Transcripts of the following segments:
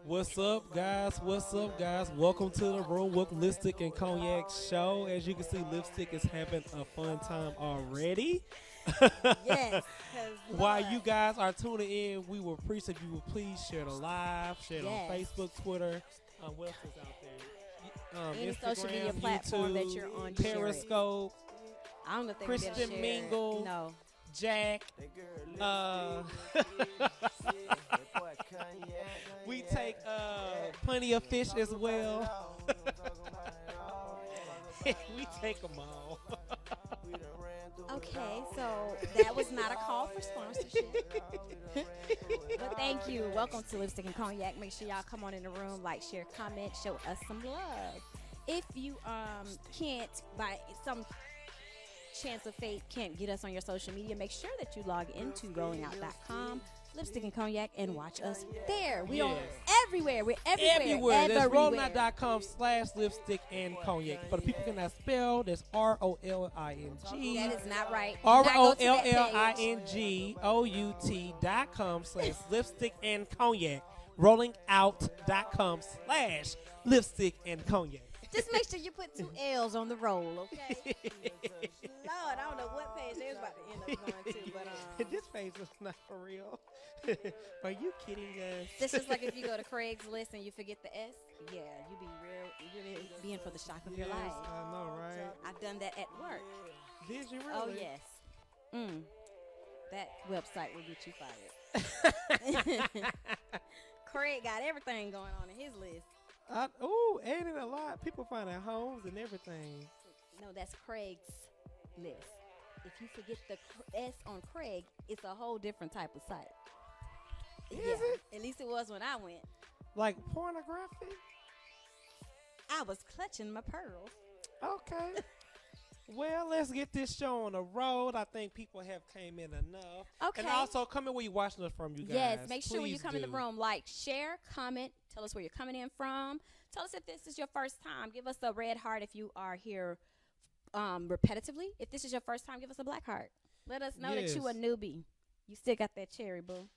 What's up, guys? What's up, guys? Welcome to the room with Lipstick and Cognac show. As you can see, Lipstick is having a fun time already. Yes. While you guys are tuning in, we will appreciate if you would please share the live, share it on Facebook, Twitter. What else is out there? Any Instagram, social media platform YouTube, that you're on, Periscope, I don't know if they Christian share Mingle, it. No. Jack. We take plenty of fish as well. We take them all. Okay, so that was not a call for sponsorship. But thank you. Welcome to Lipstick and Cognac. Make sure y'all come on in the room, like, share, comment, show us some love. If you can't, by some chance of fate, can't get us on your social media, make sure that you log into rollingout.com, Lipstick and Cognac, and watch us there. We are everywhere. We're everywhere. That's rollingout.com/lipstick and cognac. For the people who cannot spell, that's ROLLING. That is not right. ROLLINGOUT.com/lipstick and cognac. Rollingout.com/lipstick and cognac. Just make sure you put 2 L's on the roll, okay? Lord, I don't know what page they was about to end up going to, but this page is not for real. Are you kidding us? This is like if you go to Craigslist and you forget the S. Yeah, you really be in for the shock of your life. I know, right? I've done that at work. Did you really? Oh yes. That website will get you fired. Craig got everything going on in his list. Added a lot. People finding homes and everything. No, that's Craig's list. If you forget the S on Craig, it's a whole different type of site. Is it? At least it was when I went. Like pornography? I was clutching my pearls. Okay. Well, let's get this show on the road. I think people have came in enough. Okay. And also, come in where you're watching us from, you guys. Yes, make sure when you Please come in the room, like, share, comment, tell us where you're coming in from. Tell us if this is your first time. Give us a red heart if you are here repetitively. If this is your first time, give us a black heart. Let us know that you a newbie. You still got that cherry, boo.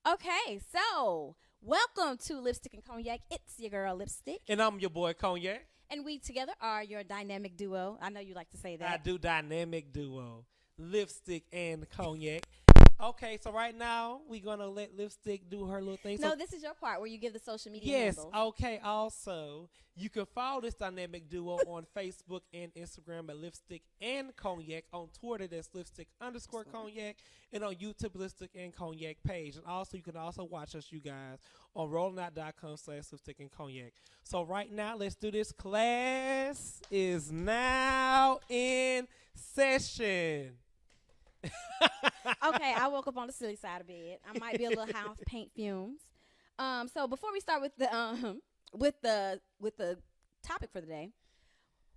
Okay, so welcome to Lipstick and Cognac. It's your girl, Lipstick. And I'm your boy, Cognac. And we together are your dynamic duo. I know you like to say that. I do dynamic duo. Lipstick and Cognac. Okay, so right now, we're going to let Lipstick do her little thing. No, this is your part where you give the social media handles. Okay. Also, you can follow this dynamic duo on Facebook and Instagram at Lipstick and Cognac. On Twitter, that's Lipstick_Cognac. And on YouTube, Lipstick and Cognac page. And also, you can also watch us, you guys, on rollingout.com/Lipstick and Cognac. So right now, let's do this. Class is now in session. Okay, I woke up on the silly side of bed. I might be a little high off paint fumes. So before we start with the topic for the day,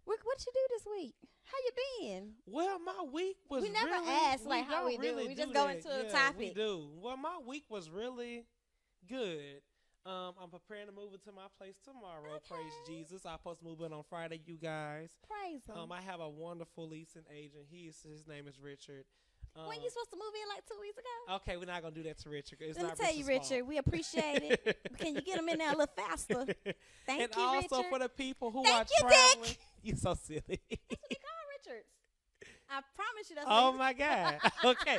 what you do this week? How you been? Well, my week was we never really, ask like how we do. We just go into the topic. We do. Well, my week was really good. I'm preparing to move into my place tomorrow. Okay. Praise Jesus. I'm supposed to move in on Friday, you guys. Praise him. I have a wonderful leasing agent. His name is Richard. When you supposed to move in like 2 weeks ago? Okay, we're not going to do that to Richard. Let me tell you, Richard, we appreciate it. Can you get him in there a little faster? Thank you, Richard. And also for the people who are traveling. Dick. You're so silly. That's what they call Richards. I promise you that's Oh, my God. Okay.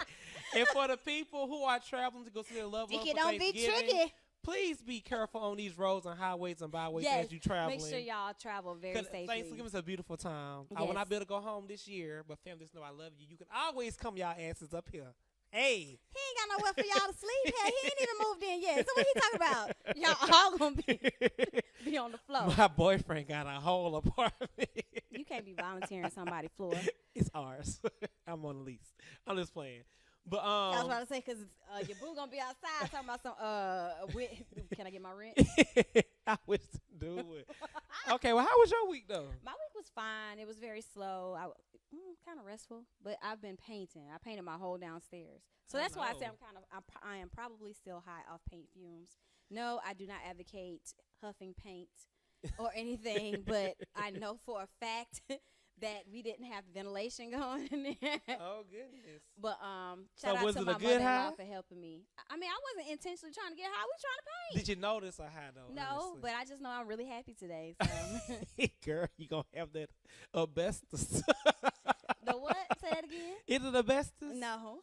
And for the people who are traveling to go see their loved ones for Thanksgiving. Don't be tricky. Please be careful on these roads and highways and byways as you travel. Make sure y'all travel very safely. Thanksgiving is a beautiful time. Yes. I will not be able to go home this year, but families know I love you. You can always come y'all asses up here. Hey. He ain't got nowhere for y'all to sleep here. He ain't even moved in yet. So what he talking about? Y'all all going to be on the floor. My boyfriend got a whole apartment. You can't be volunteering somebody's floor. It's ours. I'm on the lease. I'm just playing. But I was about to say, because your boo going to be outside talking about some, can I get my rent? I wish to do it. Okay, well, how was your week, though? My week was fine. It was very slow. Kind of restful, but I've been painting. I painted my whole downstairs. So that's why I say I am probably still high off paint fumes. No, I do not advocate huffing paint or anything, but I know for a fact that we didn't have ventilation going in there. Oh goodness. But So shout out was to it my a good mother-in-law high? for helping me. I mean, I wasn't intentionally trying to get high. We trying to paint. Did you notice a high though? No, honestly? but I just know I'm really happy today. So. Girl, you gonna have that asbestos. The what? Say that again. Is it asbestos? No.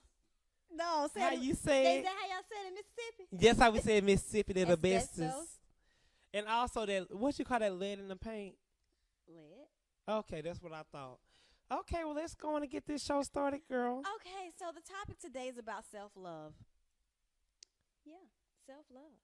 No, say How it. you Is say it? that how y'all said it in Mississippi? Yes, how we say in Mississippi, that Asbestos. asbestos. And also that, what you call that, lead in the paint? Lead. Okay, that's what I thought. Okay, well, let's go on and get this show started, girl. Okay, so the topic today is about self-love. Yeah, self-love.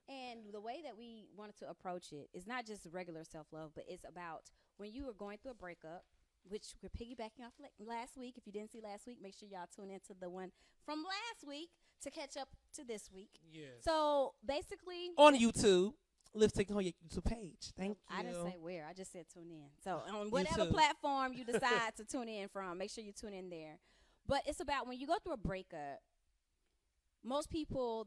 And the way that we wanted to approach it is not just regular self-love, but it's about when you are going through a breakup, which we're piggybacking off last week. If you didn't see last week, make sure y'all tune into the one from last week to catch up to this week. Yes. So basically, On YouTube, Lipstick on your YouTube page. Thank you. I didn't say where. I just said tune in. So on whatever YouTube. platform you decide to tune in from, make sure you tune in there. But it's about when you go through a breakup, most people,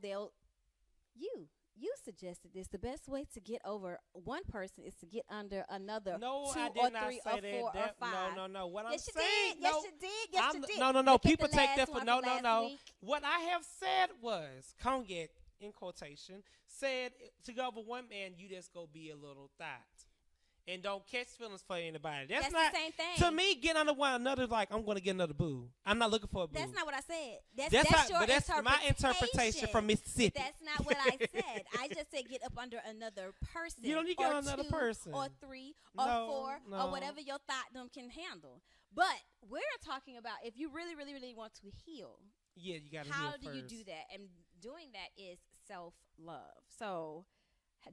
you suggested this. The best way to get over one person is to get under another No, two I or did not three say or that. four or five. No. What Yes, I'm you saying, did. Yes, no, you did. Yes, you did. No. Look at People the take last that for one no. from last week. What I have said was Cognac, in quotation, said to go over one man, you just go be a little thought. And don't catch feelings for anybody. That's not the same thing. To me, get under one another like I'm going to get another boo. I'm not looking for a boo. That's not what I said. That's your but that's my interpretation from Mississippi. But that's not what I said. I just said get up under another person. You don't need to get or under another two, person. Or three, or four, or whatever your thought can handle. But we're talking about if you really, really, really want to heal. Yeah, you got to heal How first. do you do that? And doing that is self-love. So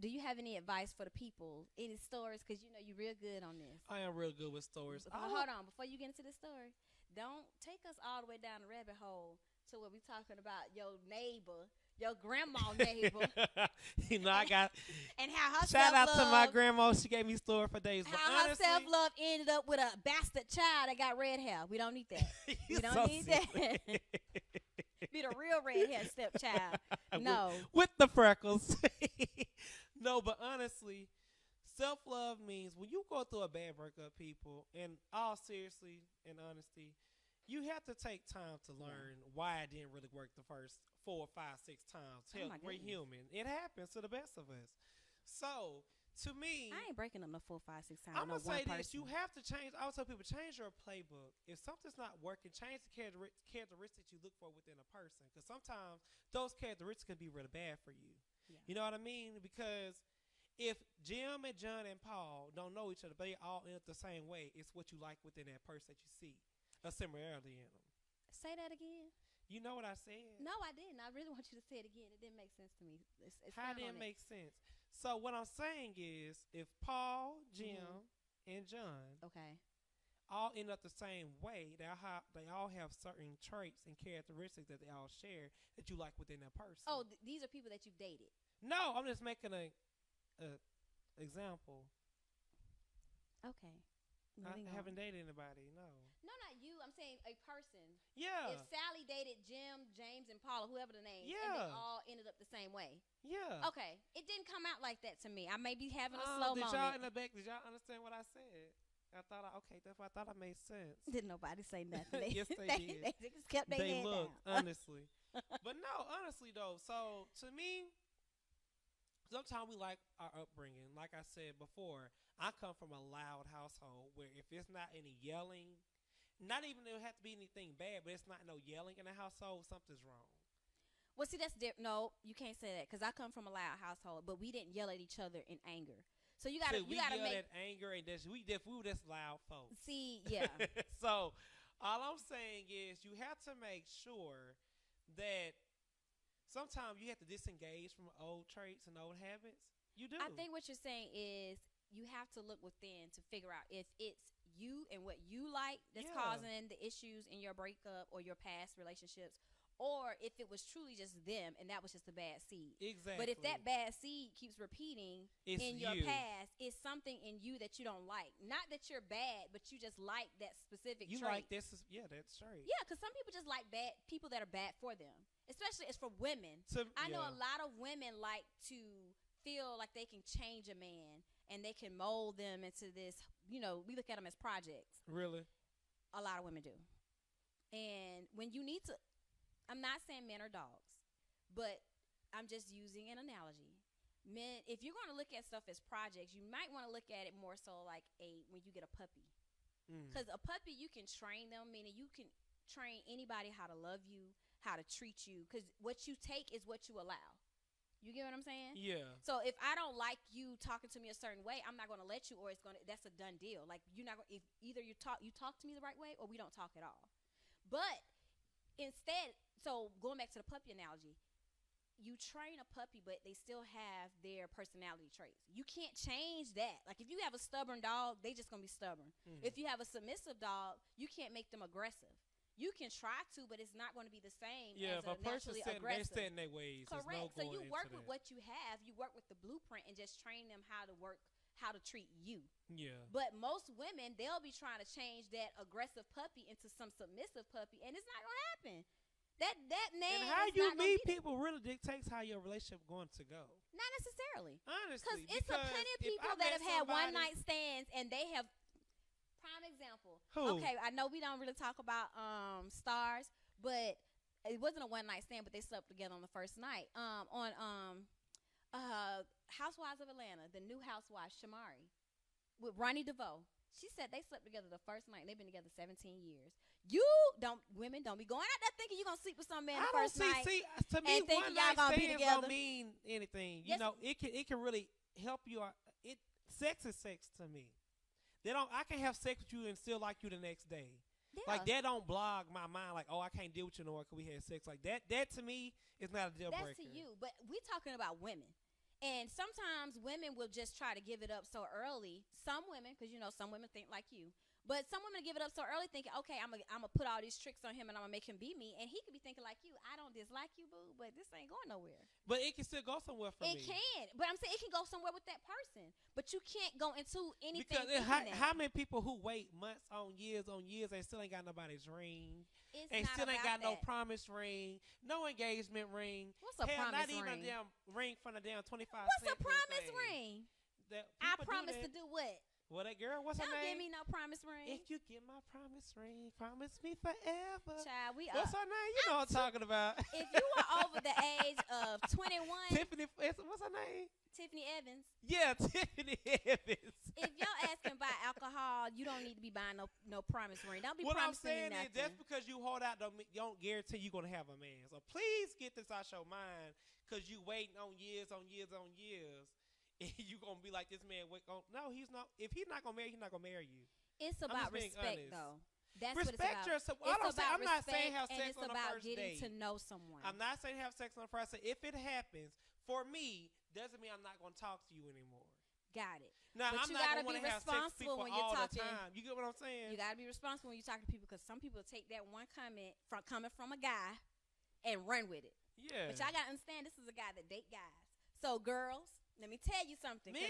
do you have any advice for the people? Any stories? Because you know you're real good on this. I am real good with stories. Hold on. Before you get into the story, don't take us all the way down the rabbit hole to where we're talking about your neighbor, your grandma neighbor. You know, I got and how her shout out self-love, to my grandma. She gave me story for days. But how honestly, her self-love ended up with a bastard child that got red hair. We don't need that. We don't so need that. Be the real redhead stepchild. No. With the freckles. No, but honestly, self-love means when you go through a bad breakup, people, and all seriously and honesty, you have to take time to learn why it didn't really work the first 4, 5, 6 times. Hell, we're human. It happens to the best of us. So, to me, I ain't breaking them no 4, 5, 6 times. I'm going to say person. this. You have to change. I would tell people, change your playbook. If something's not working, change the characteristics you look for within a person. Because sometimes those characteristics can be really bad for you. Yeah. You know what I mean? Because if Jim and John and Paul don't know each other, but they all end up the same way, it's what you like within that person that you see. A similarity in them. Say that again. You know what I said? No, I didn't. I really want you to say it again. It didn't make sense to me. How did it make sense? So what I'm saying is, if Paul, Jim, and John, all end up the same way, they all have certain traits and characteristics that they all share that you like within that person. Oh, these are people that you've dated. No, I'm just making a example. Okay. I haven't dated anybody. No, not you. I'm saying a person. Yeah. If Sally dated Jim, James, and Paula, whoever the name, and they all ended up the same way. Yeah. Okay. It didn't come out like that to me. I may be having a slow moment. Y'all in the back? Did y'all understand what I said? That's why I thought I made sense. Didn't nobody say nothing? Yes, they did. They just kept their head down. Honestly. But no, honestly though. So to me, sometimes we like our upbringing. Like I said before, I come from a loud household where if it's not any yelling, not even it have to be anything bad, but it's not no yelling in the household, something's wrong. Well, see, that's different. No, you can't say that because I come from a loud household, but we didn't yell at each other in anger. So you gotta make that anger and we were just loud folks. See, yeah. So all I'm saying is you have to make sure that sometimes you have to disengage from old traits and old habits. You do. I think what you're saying is you have to look within to figure out if it's you and what you like that's causing the issues in your breakup or your past relationships, or if it was truly just them and that was just a bad seed. Exactly. But if that bad seed keeps repeating in your past, it's something in you that you don't like. Not that you're bad, but you just like that specific trait. You like this? That's right. Yeah, because some people just like bad people that are bad for them. Especially it's for women. I know a lot of women like to feel like they can change a man and they can mold them into this, we look at them as projects. Really? A lot of women do. And when you need to, I'm not saying men are dogs, but I'm just using an analogy. Men, if you're going to look at stuff as projects, you might want to look at it more so like when you get a puppy. Because a puppy, you can train them, meaning you can train anybody how to love you, how to treat you, because what you take is what you allow. You get what I'm saying? Yeah. So if I don't like you talking to me a certain way, I'm not going to let you, or that's a done deal. Like, you're not if either you talk to me the right way, or we don't talk at all. But instead, so going back to the puppy analogy, you train a puppy, but they still have their personality traits. You can't change that. Like, if you have a stubborn dog, they just going to be stubborn. If you have a submissive dog, you can't make them aggressive. You can try to, but it's not going to be the same as a naturally aggressive. They're set in their ways. Correct. So you work with what you have. You work with the blueprint and just train them how to treat you. Yeah. But most women, they'll be trying to change that aggressive puppy into some submissive puppy, and it's not going to happen. That man. And how you meet people really dictates how your relationship going to go. Not necessarily. Honestly, because it's plenty of people that have had one night stands and they have. Prime example. Who? Okay, I know we don't really talk about stars, but it wasn't a one night stand, but they slept together on the first night. On Housewives of Atlanta, the new housewife Shamari, with Ronnie DeVoe. She said they slept together the first night, and they've been together 17 years. Women don't be going out there thinking you're going to sleep with some man the first night. See, to me, one night stands don't mean anything. Yes. You know, it can really help you. Sex is sex to me. I can have sex with you and still like you the next day. Yeah. Like, that don't blog my mind. Like, oh, I can't deal with you no more because we had sex. Like, that to me is not a deal breaker. That's to you, but we talking about women. And sometimes women will just try to give it up so early. Some women, because some women think like you. But some women give it up so early thinking, okay, I'm gonna put all these tricks on him and I'm going to make him be me. And he could be thinking like you, I don't dislike you, boo, but this ain't going nowhere. But it can still go somewhere for me. It can. But I'm saying it can go somewhere with that person. But you can't go into anything. Because how many people who wait months on years and still ain't got nobody's ring. And still ain't got no promise ring, no engagement ring. What's a promise ring? Not even a damn ring from the damn 25 What's cent a promise thing. ring? I promise to do what? Well, that girl, what's her name? Don't give me no promise ring. If you get my promise ring, promise me forever. Child, what's her name? You know what I'm talking about. If you are over the age of 21. Tiffany, what's her name? Tiffany Evans. Yeah, Tiffany Evans. If y'all asking about alcohol, you don't need to be buying no promise ring. Don't be promising me nothing. What I'm saying is, just because you hold out don't guarantee you're going to have a man. So please get this out your mind, because you waiting on years. And you going to be like, this man, no, he's not. If he's not going to marry, he's not going to marry you. It's about respect, though. That's respect what it's about. yourself. I'm not saying have sex on the first date. And it's about getting to know someone. I'm not saying have sex on the first date. If it happens, for me, doesn't mean I'm not going to talk to you anymore. Got it. Now, but I'm not going to want to have sex with people when you're talking. You get what I'm saying? You got to be responsible when you talk to people, because some people take that one comment coming from a guy and run with it. Yeah. But y'all got to understand, this is a guy that date guys. So, girls, let me tell you something. Men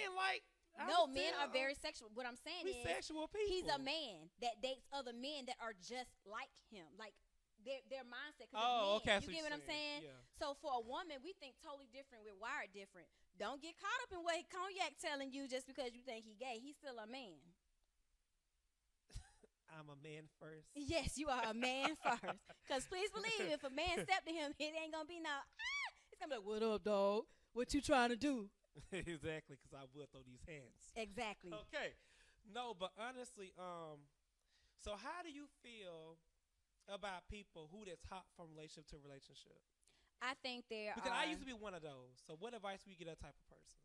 men are very sexual. What I'm saying is, sexual people. He's a man that dates other men that are just like him. Like, their mindset. Okay. You get what I'm saying? Yeah. So for a woman, we think totally different. We're wired different. Don't get caught up in what Cognac telling you just because you think he gay. He's still a man. I'm a man first. Yes, you are a man first. Because please believe, if a man step to him, it ain't gonna be no. It's gonna be like, "What up, dog? What you trying to do?" Exactly, because I will throw these hands. Exactly. Okay. No, but honestly, so how do you feel about people who that's hot from relationship to relationship? I think because I used to be one of those. So what advice would you give that type of person?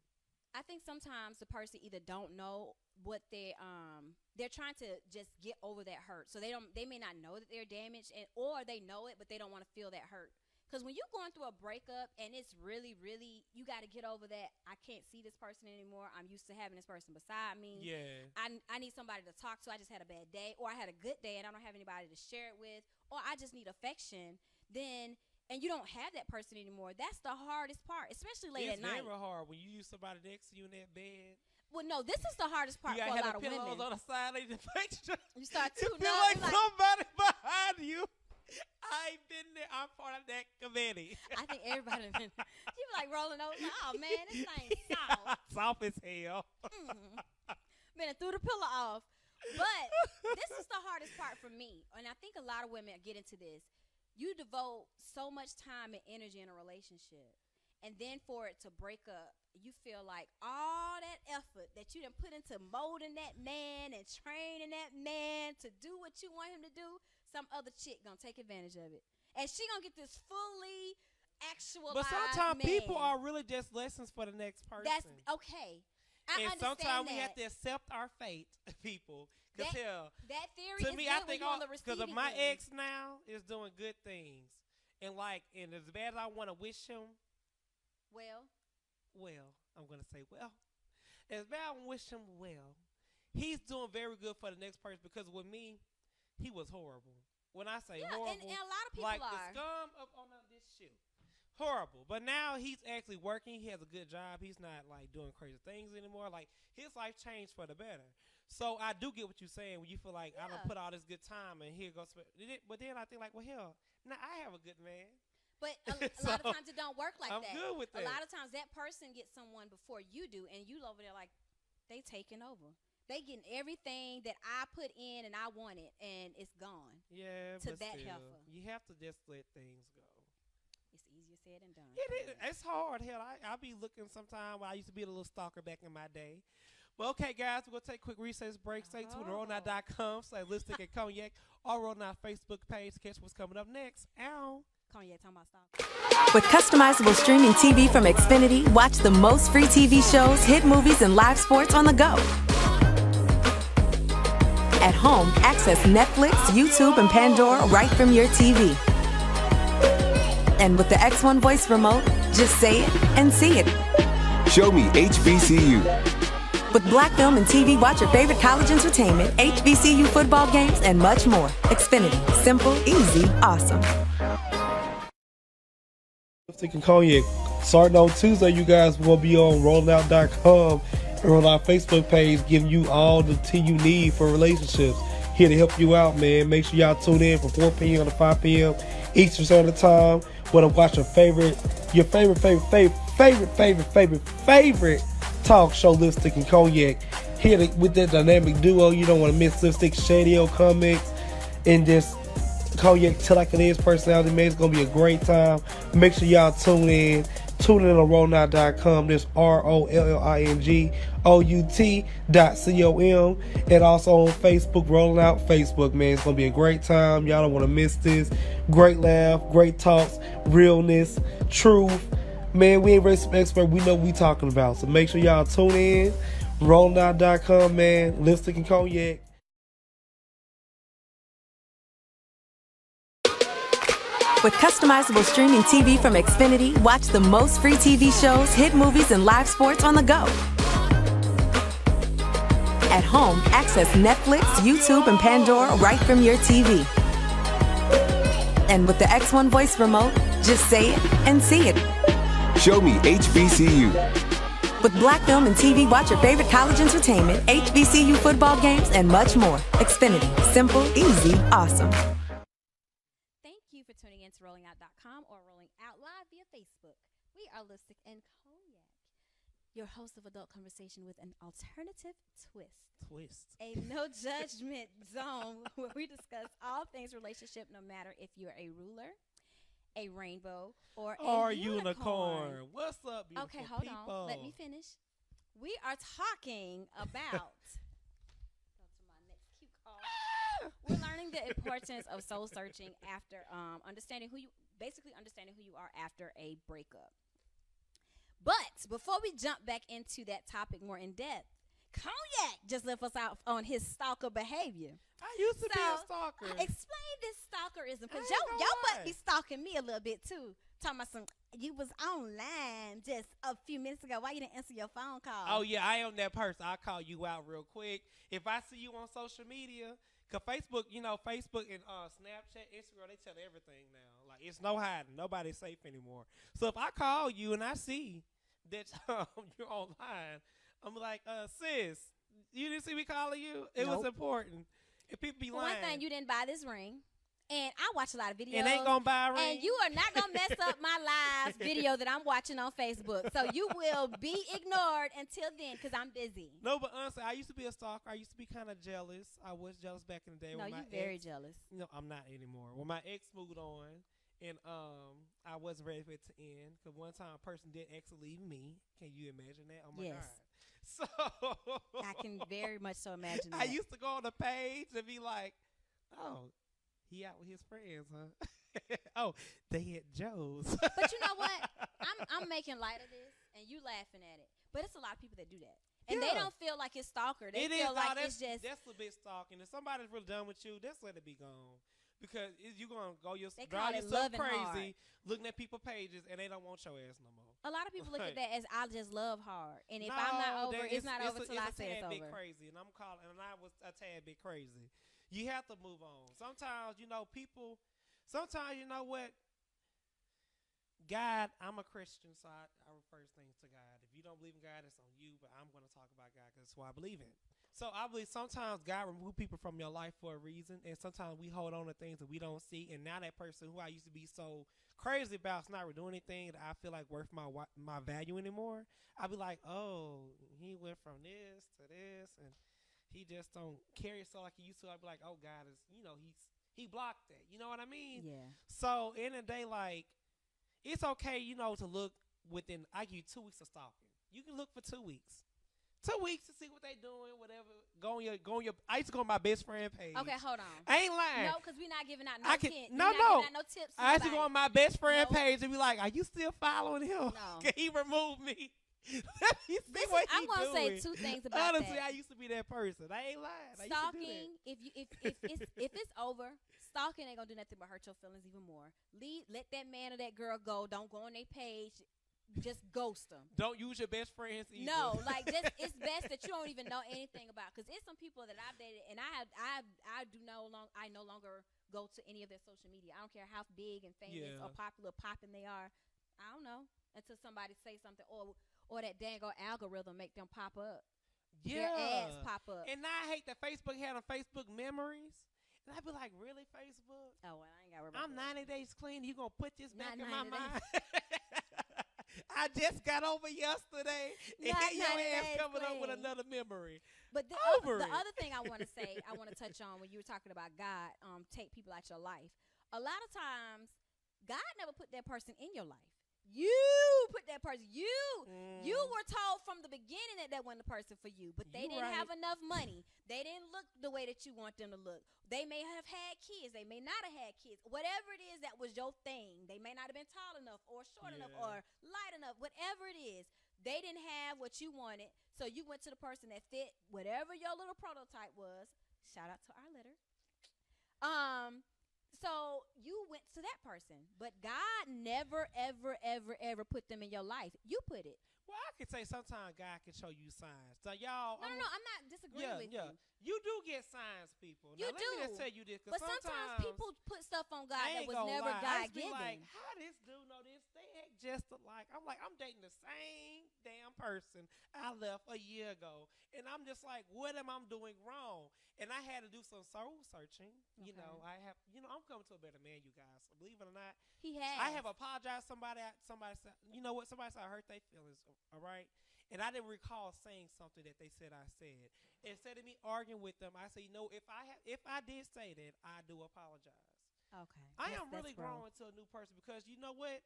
I think sometimes the person either don't know what they're trying to just get over that hurt. So they may not know that they're damaged, or they know it, but they don't want to feel that hurt. Because when you're going through a breakup and it's really, really, you got to get over that. I can't see this person anymore. I'm used to having this person beside me. Yeah. I need somebody to talk to. I just had a bad day, or I had a good day and I don't have anybody to share it with, or I just need affection. And you don't have that person anymore. That's the hardest part, especially late at night. It's very hard when you use somebody next to you in that bed. Well, no, this is the hardest part for a lot of women. You got to have the pillows on the side of the picture. You start to feel like somebody behind you. I ain't been there. I'm part of that committee. I think everybody been. You be like rolling over. Oh man, this thing soft. Soft as hell. Been threw the pillow off. But this is the hardest part for me, and I think a lot of women get into this. You devote so much time and energy in a relationship, and then for it to break up, you feel like all that effort that you done put into molding that man and training that man to do what you want him to do, some other chick gonna take advantage of it, and she gonna get this fully actualized. But sometimes man. people are really just lessons for the next person. That's okay. I and sometimes we have to accept our fate, people. Because that theory to is me, good I think because of my ex now is doing good things, and as bad as I want to wish him, I'm gonna say as bad as I wish him he's doing very good for the next person. Because with me, he was horrible. When I say horrible, and a lot of people like the scum up on this shoe. Horrible. But now he's actually working. He has a good job. He's not like doing crazy things anymore. Like his life changed for the better. So I do get what you're saying when you feel like I don't put all this good time and here goes. But then I think like, well, hell, now I have a good man. But a lot of times it don't work like I'm that. Good with that. A lot of times that person gets someone before you do, and you over there like they taking over. They getting everything that I put in and I wanted, and it's gone. Yeah, to but that still, heifer. You have to just let things go. It's easier said than done. It's hard. Hell, I be looking sometime. I used to be a little stalker back in my day. Well, okay, guys, we're going to take a quick recess break. Stay tuned to rollnout.com/Lipstick and Cognac or Rollnout Facebook page to catch what's coming up next. Ow. Cognac talking about stalker. With customizable streaming TV from Xfinity, watch the most free TV shows, hit movies, and live sports on the go. At home, access Netflix, YouTube, and Pandora right from your TV. And with the X1 voice remote, just say it and see it. Show me HBCU. With Black Film and TV, watch your favorite college entertainment, HBCU football games, and much more. Xfinity. Simple, easy, awesome. Lipstick and Cognac. Starting on Tuesday, you guys will be on rollout.com and on our Facebook page, giving you all the tea you need for relationships. Here to help you out, man. Make sure y'all tune in from 4 p.m. to 5 p.m. Eastern Standard Time. Want to watch your favorite talk show, Lipstick and Cognac. Here with that dynamic duo. You don't want to miss Lipstick, Shadio Comics, and this Cognac Till Like It Is personality, man. It's going to be a great time. Make sure y'all tune in. Tune in on rollnout.com. This ROLLINGOUT.com. And also on Facebook, Rolling Out Facebook, man. It's going to be a great time. Y'all don't want to miss this. Great laugh, great talks, realness, truth. Man, we ain't race expert. We know what we talking about. So make sure y'all tune in. Rollnout.com, man. Lipstick and Cognac. With customizable streaming TV from Xfinity, watch the most free TV shows, hit movies, and live sports on the go. At home, access Netflix, YouTube, and Pandora right from your TV. And with the X1 voice remote, just say it and see it. Show me HBCU. With Black Film and TV, watch your favorite college entertainment, HBCU football games, and much more. Xfinity. Simple, easy, awesome. Thank you for tuning in to rollingout.com or Rolling Out Live via Facebook. We are Lipstick and Cognac, your host of adult conversation with an alternative twist. A no judgment zone where we discuss all things relationship, no matter if you're a ruler, a rainbow, or a unicorn. What's up, beautiful Okay, hold people? on. Let me finish. We are talking about go to my next cue card. We're learning the importance of soul searching after understanding who you are after a breakup. But before we jump back into that topic more in depth, Cognac just left us out on his stalker behavior. I used to be a stalker. Explain this stalkerism, because y'all might be stalking me a little bit too. Talking about you was online just a few minutes ago. Why you didn't answer your phone call? Oh yeah, I am that person. I'll call you out real quick. If I see you on social media, cause Facebook, Facebook and Snapchat, Instagram, they tell everything now. Like it's no hiding. Nobody's safe anymore. So if I call you and I see that you're online, I'm like, sis, you didn't see me calling you? It was important. If people be lying. One thing, you didn't buy this ring. And I watch a lot of videos. And ain't gonna buy a ring. And you are not gonna mess up my live video that I'm watching on Facebook. So you will be ignored until then because I'm busy. No, but honestly, I used to be a stalker. I used to be kind of jealous. I was jealous back in the day. No, when you my very ex, jealous. No, I'm not anymore. When my ex moved on, and I wasn't ready for it to end because one time a person did actually leave me. Can you imagine that? Oh my Yes. God. So I can very much so imagine that. I used to go on the page and be like, oh, he out with his friends, huh? Oh, they at Joe's. But you know what? I'm making light of this, and you laughing at it. But it's a lot of people that do that. And they Yeah. don't feel like it's stalker. They It feel is, like that's, it's just, that's a bit stalking. If somebody's really done with you, just let it be gone. Because you're going to go They drive call it yourself loving crazy hard. looking at people's pages, and they don't want your ass no more. a lot of people look at Right. that as I just love hard. And if No, I'm not over, that- it's not over till I it's say a it's tad bit over. crazy, and I was a tad bit crazy. You have to move on. Sometimes, people, sometimes, you know what? God, I'm a Christian, so I refer things to God. If you don't believe in God, it's on you, but I'm going to talk about God because that's what I believe in. So I believe sometimes God remove people from your life for a reason, and sometimes we hold on to things that we don't see, and now that person who I used to be so crazy about is not doing anything that I feel like worth my value anymore. I'll be like, oh, he went from this to this, and he just don't carry so like he used to. I'd be like, oh, God is, he blocked that. You know what I mean? Yeah. So in the day, like, it's okay, to look within. I give you 2 weeks of stalking. You can look for 2 weeks. 2 weeks to see what they doing, whatever. Go on your. I used to go on my best friend page. Okay, hold on. I ain't lying. No, because we're not giving out no I can- tips. no, We're not no. giving out no tips. to I used to go nobody. on my best friend No. page and be like, "Are you still following him? No. He removed me." Let me see Listen, what I'm he gonna say doing. 2 things about Honestly, that. I used to be that person. I ain't lying. I used to do that. Stalking, if it's over, stalking ain't gonna do nothing but hurt your feelings even more. Let that man or that girl go. Don't go on their page. Just ghost them. Don't use your best friends either. No, like it's best that you don't even know anything about. Because it's some people that I've dated, and I no longer go to any of their social media. I don't care how big and famous Yeah. or popular popping they are. I don't know until somebody say something or that dang old algorithm make them pop up. Yeah. Their ads pop up. And now I hate that Facebook had on Facebook memories. And I'd be like, really, Facebook? Oh, well, I ain't got to worry about I'm that. 90 days clean. You going to put this Not back in my 90 mind? I just got over yesterday. And Not here your 90 ass days coming up with clean. another memory. But the Over it. other thing I want to say, I want to touch on when you were talking about God, take people out your life. A lot of times, God never put that person in your life. You put that person. You were told from the beginning that wasn't the person for you, but they You didn't right. have enough money. They didn't look the way that you want them to look. They may have had kids. They may not have had kids. Whatever it is that was your thing. They may not have been tall enough or short enough Yeah. or light enough. Whatever it is, they didn't have what you wanted. So you went to the person that fit whatever your little prototype was. Shout out to our letter. So you went to that person, but God never, ever, ever, ever put them in your life. You put it. Well, I could say sometimes God can show you signs. So y'all, No, I'm not disagreeing with you. You do get signs, people. You now, let me do. just tell you this, But because sometimes people put stuff on God I that ain't was gonna never lie. I God used to be given. like, how this dude know this? They act just alike. I'm like, I'm dating the same damn person I left a year ago, and I'm just like, what am I doing wrong? And I had to do some soul searching. You Okay. know, I'm coming to a better man, you guys. So believe it or not, He has. I have apologized. Somebody said, you know what? Somebody said I hurt their feelings. All right. And I didn't recall saying something that they said I said. Instead of me arguing with them, I say, if I did say that, I do apologize. Okay. I am That's really growth. growing to a new person because you know what?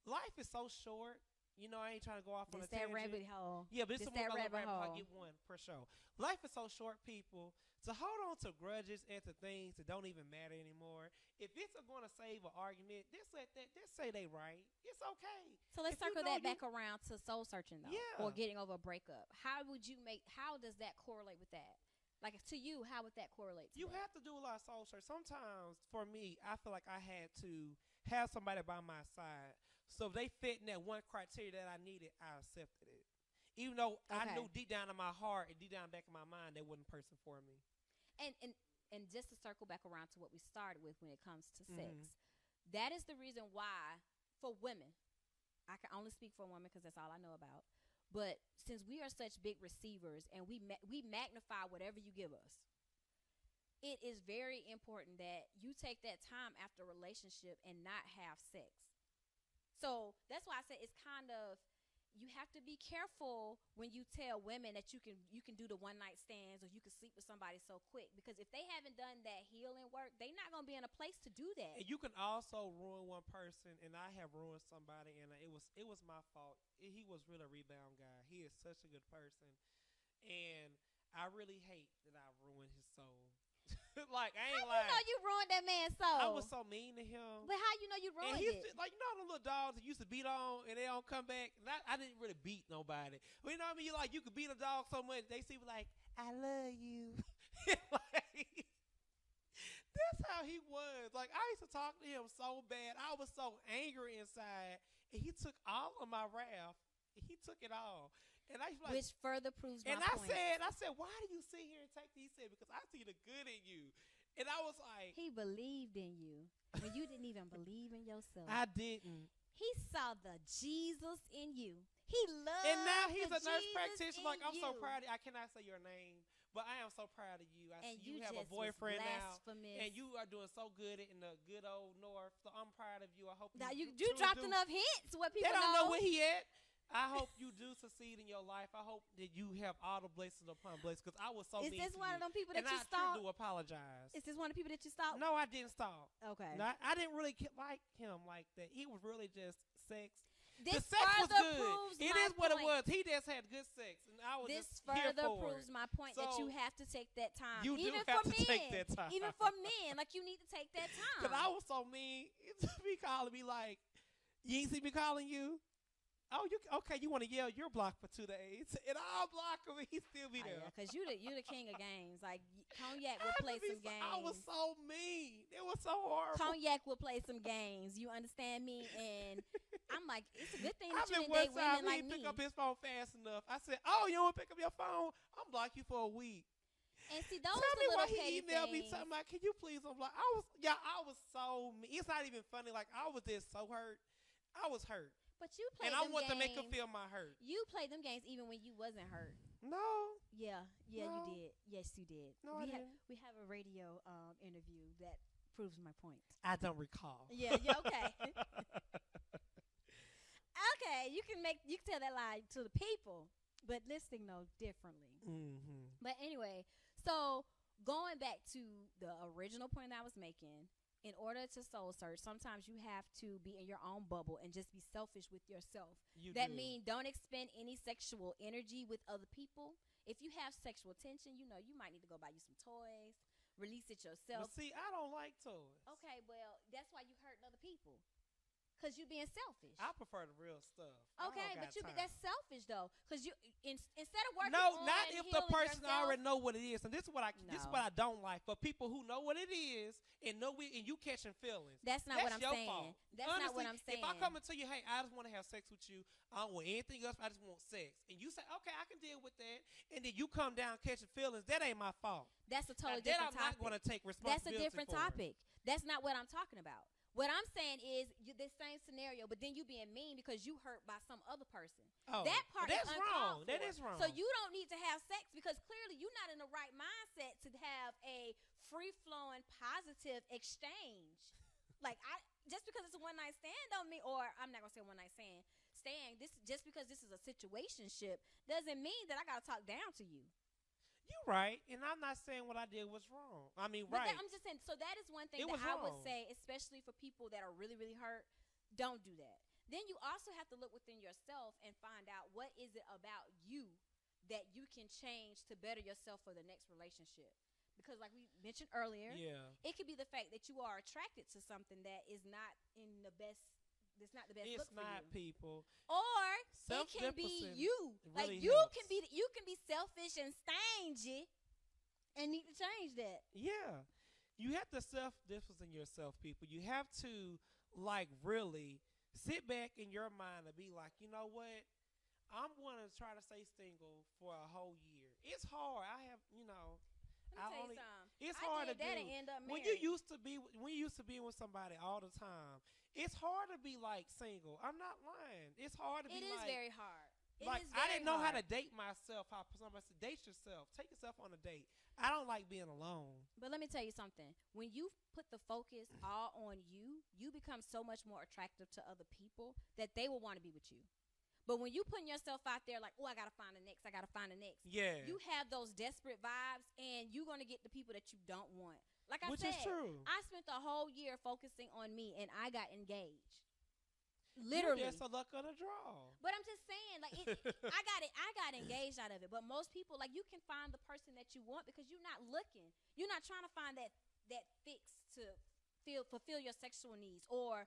Life is so short. You know, I ain't trying to go off on a It's that tangent. rabbit hole. Yeah, but it's It's that that rabbit I'll hole. get one per show. Life is so short, people. To hold on to grudges and to things that don't even matter anymore. If it's going to save an argument, just say they right. It's okay. So let's If you circle know that back around to soul searching though, Yeah. or getting over a breakup. How does that correlate with that? Like to you, how would that correlate to You that? have to do a lot of soul search. Sometimes, for me, I feel like I had to have somebody by my side. So if they fit in that one criteria that I needed, I accepted it. Even though I Okay. knew deep down in my heart and deep down back in my mind that wasn't a person for me. And just to circle back around to what we started with when it comes to Mm-hmm. sex, that is the reason why for women, I can only speak for women because that's all I know about. But since we are such big receivers and we magnify whatever you give us, it is very important that you take that time after a relationship and not have sex. So that's why I said it's kind of, you have to be careful when you tell women that you can do the one night stands or you can sleep with somebody so quick, because if they haven't done that healing work, they're not gonna be in a place to do that. And you can also ruin one person, and I have ruined somebody, and it was my fault. He was really a rebound guy. He is such a good person, and I really hate that I ruined his soul. Like, I ain't lying. How you know you ruined that man's soul? I was so mean to him. But how you know you ruined it? Like, you know, the little dogs that used to beat on and they don't come back. I didn't really beat nobody. But you know what I mean? Like, you could beat a dog so much, they see me like, I love you. Like, that's how he was. Like, I used to talk to him so bad. I was so angry inside, and he took all of my wrath. He took it all. And I was like, which further proves my point. And I said, why do you sit here and take these? He said, because I see the good in you. And I was like, he believed in you when you didn't even believe in yourself. I didn't. He saw the Jesus in you. He loved. And now he's a nurse Jesus practitioner. Like, I'm so you. proud of you. I cannot say your name, but I am so proud of you. And you you have a just boyfriend was now, blasphemous. and you are doing so good in the good old North. So I'm proud of you. I hope Now you truly dropped do. enough hints. What people They don't know where he at. I hope you do succeed in your life. I hope that you have all the blessings upon blessings, because I was so mean to you. Is this one of them people that and you I stalked? do apologize. Is this one of the people that you stalked? No, I didn't stalk. Okay. No, I didn't really like him like that. He was really just sex. This The sex was further good. proves It my is what it point. was. He just had good sex, and I was This just here further for proves it. my point that So, you have to take that time. you do even have for to men. take that time. Even for men, like you need to take that time. Because I was so mean. He be calling me like, you ain't see me calling you? Oh, okay, you want to yell, you're blocked for 2 days. And I'll block him, and he still be there. Because you the king of games. Like, Cognac will play some games. I was so mean. It was so horrible. Cognac will play some games. You understand me? And I'm like, it's a good thing that I you mean, didn't one date time women he like pick me. up his phone fast enough. I said, oh, you don't pick up your phone? I'm block you for a week. And see, those Tell are me the why little he petty emailed me things. talking about, can you please? I'm like, I was so mean. It's not even funny. Like, I was just so hurt. I was hurt. But you played And I them want games. to make him feel my hurt. You played them games even when you wasn't hurt. No. Yeah, No. you did. Yes, you did. No, I didn't. We have a radio interview that proves my point. I don't recall. Yeah, okay. Okay, you can tell that lie to the people, but listening know differently. Mm-hmm. But anyway, so going back to the original point I was making, in order to soul search, sometimes you have to be in your own bubble and just be selfish with yourself. That means don't expend any sexual energy with other people. If you have sexual tension, you might need to go buy you some toys, release it yourself. But see, I don't like toys. Okay, well, that's why you hurting other people. Because you being selfish. I prefer the real stuff. Okay, but that's selfish though. Because you instead of working No, on not if the healing person yourself, already know what it is. And this is what I No. don't like. For people who know what it is and and you catching feelings. That's not what I'm your saying. fault. That's Honestly, not what I'm saying. If I come and tell you, hey, I just want to have sex with you, I don't want anything else, I just want sex. And you say, okay, I can deal with that. And then you come down catching feelings, that ain't my fault. That's a totally Now, different I'm topic. not going to take That's responsibility a different for it. topic. That's not what I'm talking about. What I'm saying is this same scenario, but then you being mean because you hurt by some other person. Oh, that part that's is wrong. uncalled That for. is wrong. So you don't need to have sex because clearly you're not in the right mindset to have a free-flowing, positive exchange. Like just because it's a one-night stand don't mean, or I'm not gonna say one-night stand. Just because this is a situationship doesn't mean that I gotta talk down to you. You're right, and I'm not saying what I did was wrong. I mean, But right. I'm just saying, so that is one thing It that was I would wrong. say, especially for people that are really, really hurt, don't do that. Then you also have to look within yourself and find out what is it about you that you can change to better yourself for the next relationship. Because like we mentioned earlier, Yeah. it could be the fact that you are attracted to something that is not in the best. It's not the best It's look for not you. people. Or it can be Self-discipline you. Like really you helps. can be selfish and stingy, and need to change that. Yeah. You have to self-discipline yourself, people. You have to, like, really sit back in your mind and be like, you know what? I'm going to try to stay single for a whole year. It's hard. I have, Let me tell you something. It's I hard did to that do. and end up When married. you used to be with somebody all the time, it's hard to be like single. I'm not lying. It's hard to be It is like, very hard. Like, is I very didn't know how to hard. date myself. How somebody said, date yourself. Take yourself on a date. I don't like being alone. But let me tell you something. When you put the focus all on you, you become so much more attractive to other people that they will want to be with you. But when you putting yourself out there like, oh, I got to find the next, I got to find the next. Yeah. You have those desperate vibes, and you're going to get the people that you don't want. Like I Which said, is true. I spent the whole year focusing on me, and I got engaged. Literally. You're just a luck of the draw. But I'm just saying, like, I got engaged out of it. But most people, like, you can find the person that you want because you're not looking. You're not trying to find that fix to fulfill your sexual needs or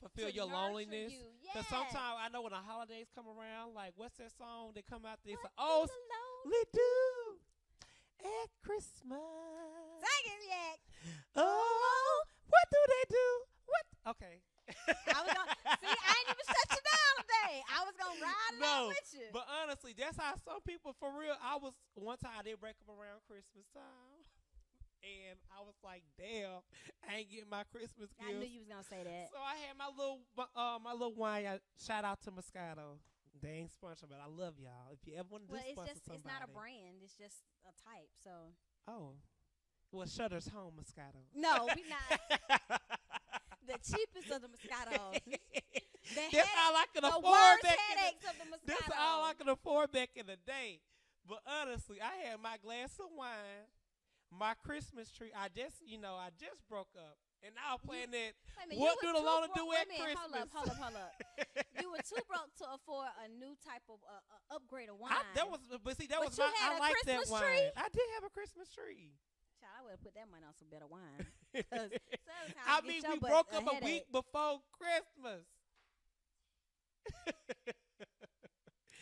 fulfill to your nurture loneliness. you. Because Yeah. sometimes I know when the holidays come around, like, what's that song that come out there? It's What like, oh, do the we do at Christmas. Sing it, Yak. Oh, what do they do? What? Okay. I was gonna see. I ain't even shut you down today. I was gonna ride along with you. But honestly, that's how some people, for real. One time I did break up around Christmas time, and I was like, damn, I ain't getting my Christmas gifts. I knew you was gonna say that. So I had my little wine. Shout out to Moscato. They ain't sponsored, but I love y'all. If you ever want to do sponsor somebody. It's not a brand. It's just a type. So. Oh. Well, Shutter's home, Moscato. No, we not. The cheapest of the Moscatos. That's all I can the afford worst back headaches of the Moscato. That's all I could afford back in the day. But honestly, I had my glass of wine, my Christmas tree. I just broke up. And now I'm playing that. What do the Lona do at Christmas? Hold up. You were too broke to afford a new type of upgrade of wine. That was you I had a like that Christmas wine. tree? I did have a Christmas tree. Child, I would have put that money on some better wine. I mean, we broke up a week before Christmas.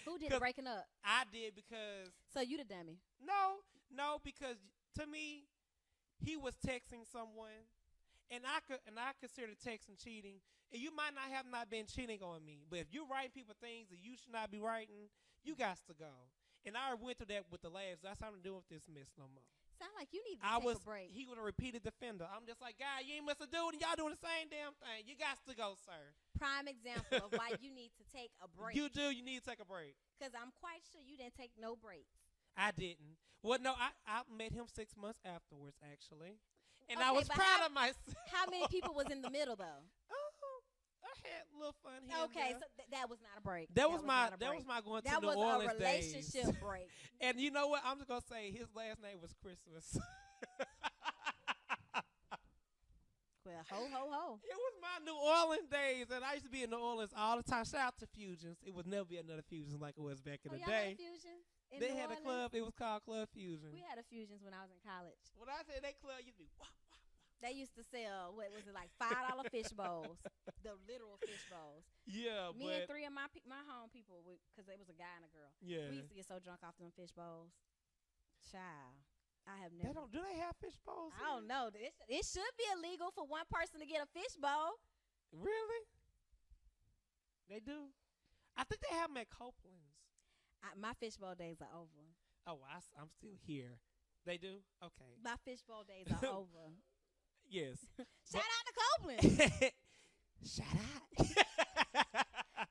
Who did the breaking up? I did because. So you the dummy? No, because to me, he was texting someone, and I consider texting cheating. And you might not been cheating on me, but if you're writing people things that you should not be writing, you got to go. And I went through that with the last. That's how I'm doing with this mess no more. Sound like you need to take a break. He was a repeated defender. I'm just like, God, you ain't must have dude, and y'all doing the same damn thing. You got to go, sir. Prime example of why you need to take a break. You do. You need to take a break. Because I'm quite sure you didn't take no breaks. I didn't. Well, no, I met him 6 months afterwards, actually. And Okay, I was proud of myself. How many people was in the middle, though? I had a little fun here. Okay, so that was not a break. That was my going to New Orleans days. That was a relationship break. And you know what? I'm just going to say his last name was Christmas. Well, ho. It was my New Orleans days, and I used to be in New Orleans all the time. Shout out to Fusions. It would never be another Fusions like it was back in the y'all day. had a Fusion in They New had a Orleans? club. It was called Club Fusion. We had a Fusions when I was in college. When I say that club, used to be wah, wah. They used to sell, what was it, like $5 fish bowls, the literal fish bowls. Yeah, Me and 3 of my home people, because it was a guy and a girl. Yeah. We used to get so drunk off them fish bowls. Child, I have never. Do they have fish bowls? I don't know. It should be illegal for one person to get a fish bowl. Really? They do. I think they have them at Copeland's. My fish bowl days are over. Oh, I'm still here. They do? Okay. My fish bowl days are over. Yes. Shout out to Copeland. Shout out.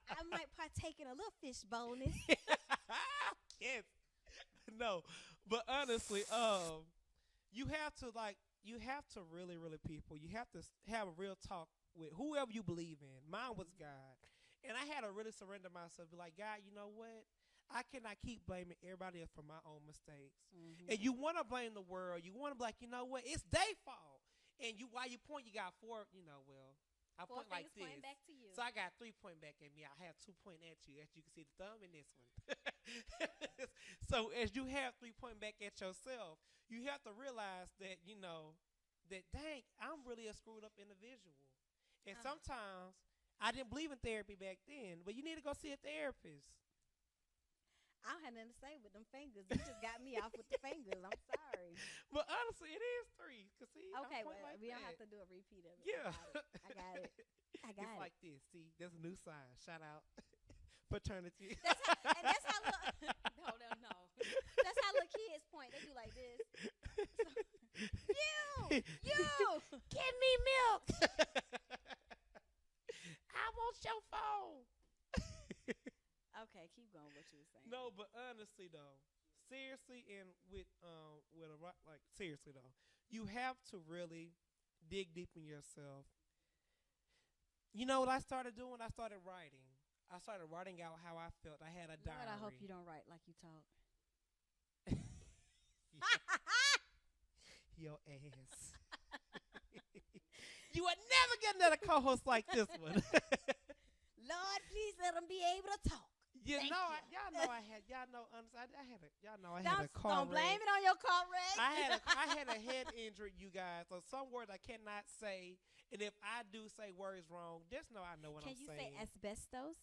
I might partake in a little fish bonus. Yes. No, but honestly, you have to really, really people. You have to have a real talk with whoever you believe in. Mine was God. And I had to really surrender myself. Be like, God, you know what? I cannot keep blaming everybody else for my own mistakes. Mm-hmm. And you want to blame the world. You want to be like, you know what? It's their fault. And while you point, you got 4, I point like this. Back to you. So I got 3 pointing back at me. I have 2 pointing at you. As you can see the thumb in this one. So as you have 3 pointing back at yourself, you have to realize that, that dang, I'm really a screwed up individual. And sometimes I didn't believe in therapy back then, but you need to go see a therapist. I don't have nothing to say with them fingers. You just got me off with the fingers. I'm sorry. But honestly, it is 3. See, okay, well, like we that. don't have to do a repeat of it. Yeah. I got it. It's like this. See, there's a new sign. Shout out. Fraternity. That's how no. That's how little kids point. They do like this. You, give me milk. I want your phone. Okay, keep going with seriously though, you have to really dig deep in yourself. You know what I started doing? I started writing. I started writing out how I felt. I had a diary. Lord, I hope you don't write like you talk. Your ass. You would never get another co-host like this one. Lord, please let them be able to talk. Y'all know I had a car Don't blame wreck. it on your car wreck. I had a head injury, you guys. So some words I cannot say, and if I do say words wrong, just know I know what I'm saying. Can you say asbestos?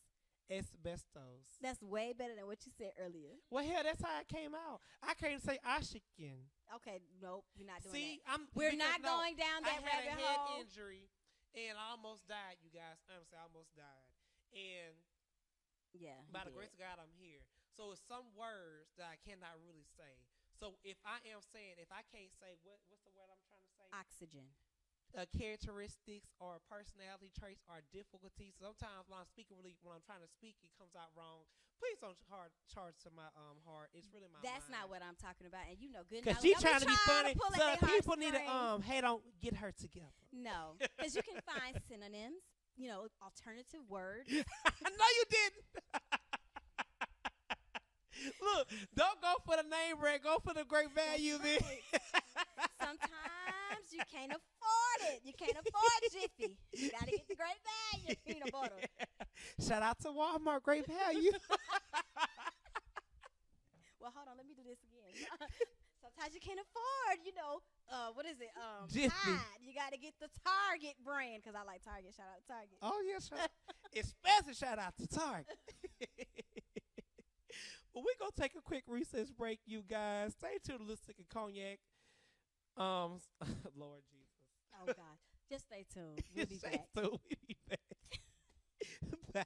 Asbestos. That's way better than what you said earlier. Well, hell, that's how it came out. I can't say Ashikin. Okay, nope, you're not doing See, that. We're not no, going down that I had rabbit a head hole. injury, and I almost died, you guys. Honestly, I almost died. And Yeah. by the grace of God, I'm here. So it's some words that I cannot really say. So if I can't say, what's the word I'm trying to say? Oxygen. Characteristics or personality traits or difficulties. Sometimes when I'm trying to speak, it comes out wrong. Please don't charge to my heart. It's really my That's mind. not what I'm talking about. And you know good. Because she's trying to be funny. To So people need to hey, don't get her together. No, because you can find synonyms. You know, alternative words. No, you didn't. Look, don't go for the name brand. Go for the great value, man. Sometimes you can't afford it. You can't afford Jiffy. You got to get the great value peanut butter. Shout out to Walmart, great value. Well, hold on. Let me do this again. Sometimes you can't afford, what is it? Jiffy. Tide. You got to get the Target brand because I like Target. Shout out to Target. Oh, yes, yeah, especially shout out to Target. Well, we're going to take a quick recess break, you guys. Stay tuned to Lipstick and Cognac. Lord Jesus. Oh, God. Just stay tuned. We'll be back. We'll be back. Bye.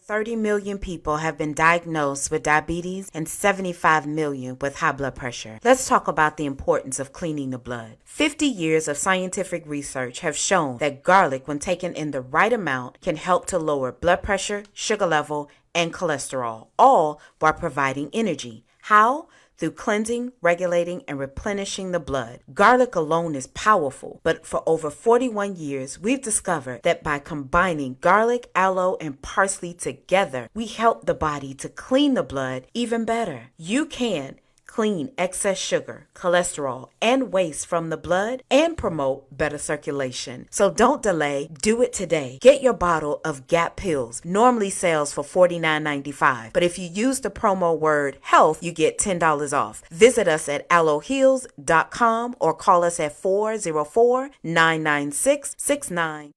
30 million people have been diagnosed with diabetes and 75 million with high blood pressure. Let's talk about the importance of cleaning the blood. 50 years of scientific research have shown that garlic, when taken in the right amount, can help to lower blood pressure, sugar level, and cholesterol, all while providing energy. How? Through cleansing, regulating, and replenishing the blood. Garlic alone is powerful, but for over 41 years, we've discovered that by combining garlic, aloe, and parsley together, we help the body to clean the blood even better. You can clean excess sugar, cholesterol, and waste from the blood and promote better circulation. So don't delay, do it today. Get your bottle of Gap Pills. Normally sells for $49.95, but if you use the promo word HEALTH, you get $10 off. Visit us at aloeheals.com or call us at 404-996-69. You're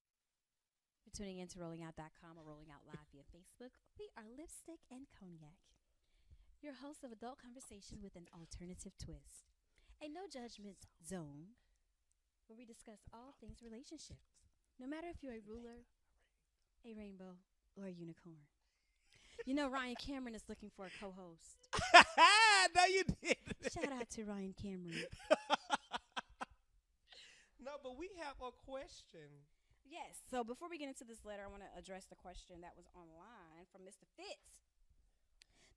tuning in to rollingout.com or Rolling Out Live via Facebook. We are Lipstick and Cognac, your host of adult conversation with an alternative twist. A no judgment zone where we discuss all things relationships. No matter if you're a ruler, a rainbow, or a unicorn. You know Ryan Cameron is looking for a co-host. No, you didn't. Shout out to Ryan Cameron. No, but we have a question. Yes, so before we get into this letter, I want to address the question that was online from Mr. Fitz.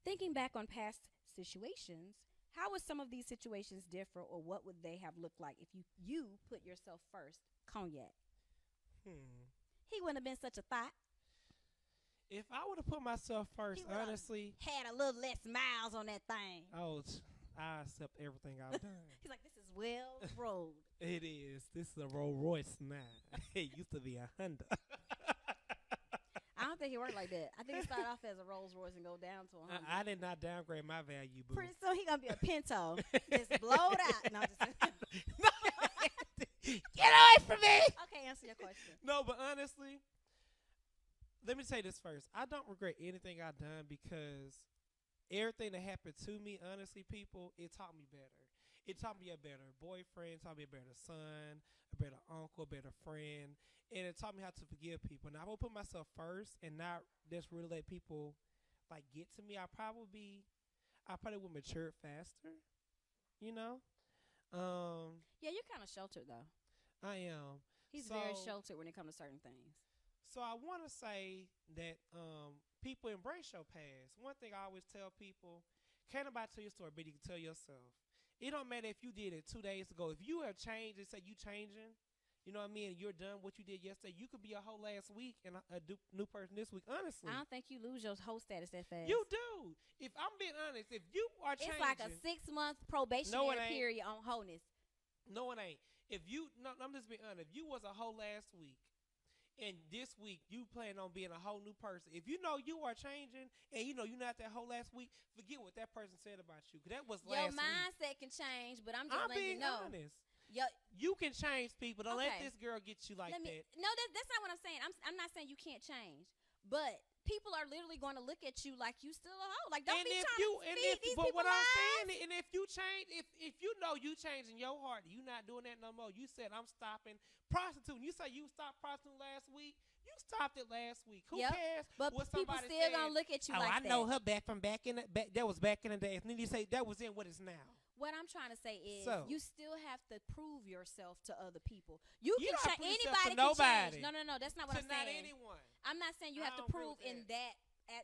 Thinking back on past situations, how would some of these situations differ, or what would they have looked like if you put yourself first? Cognac. He wouldn't have been such a thought. If I would have put myself first, He would've honestly, had a little less miles on that thing. I accept everything I've done. He's like, this is well rolled. It is. This is a Rolls Royce now. It used to be a Honda. I don't think it worked like that. I think it started off as a Rolls Royce and go down to a Honda. I did not downgrade my value, boo. Pretty soon he gonna be a Pinto, just blowed out. No, just Get away from me! okay. Answer your question. No, but honestly, let me say this first. I don't regret anything I've done because everything that happened to me, honestly, people, it taught me better. It taught me a better boyfriend, taught me a better son, a better uncle, a better friend, and it taught me how to forgive people. Now, I will put myself first and not just really let people like get to me. I probably would mature faster, you know. Yeah, you're kind of sheltered though. I am. He's very sheltered when it comes to certain things. So I want to say that people embrace your past. One thing I always tell people, can't nobody tell your story, but you can tell yourself. It don't matter if you did it 2 days ago. If you have changed and say you changing, you know what I mean, and you're done what you did yesterday, you could be a whole last week and a new person this week, honestly. I don't think you lose your whole status that fast. You do. If I'm being honest, if you are changing. It's like a 6-month probationary period on wholeness. No, it ain't. If you, no, I'm just being honest. If you was a whole last week, and this week you plan on being a whole new person, if you know you are changing, and you know you're not that whole last week, forget what that person said about you, because that was last week. Your mindset can change, but I'm just letting you know. Honest. You can change people. Don't let this girl get you like that. No, that's not what I'm saying. I'm not saying you can't change, but people are literally going to look at you like you still a hoe. Like, don't be trying to feed these people what I'm lies. saying, and if you change, if you know you changing your heart, you not doing that no more. You said I'm stopping prostituting. You say you stopped prostituting last week. You stopped it last week. Who cares? But what people somebody still said, gonna look at you oh, like I know her back from back in the back. That was back in the day. And then you say that was in what is now. What I'm trying to say is, So, you still have to prove yourself to other people. You can don't change. prove yourself Anybody to can nobody. change. No, that's not what I'm Not saying. anyone. I'm not saying you have to I don't prove agree in with that.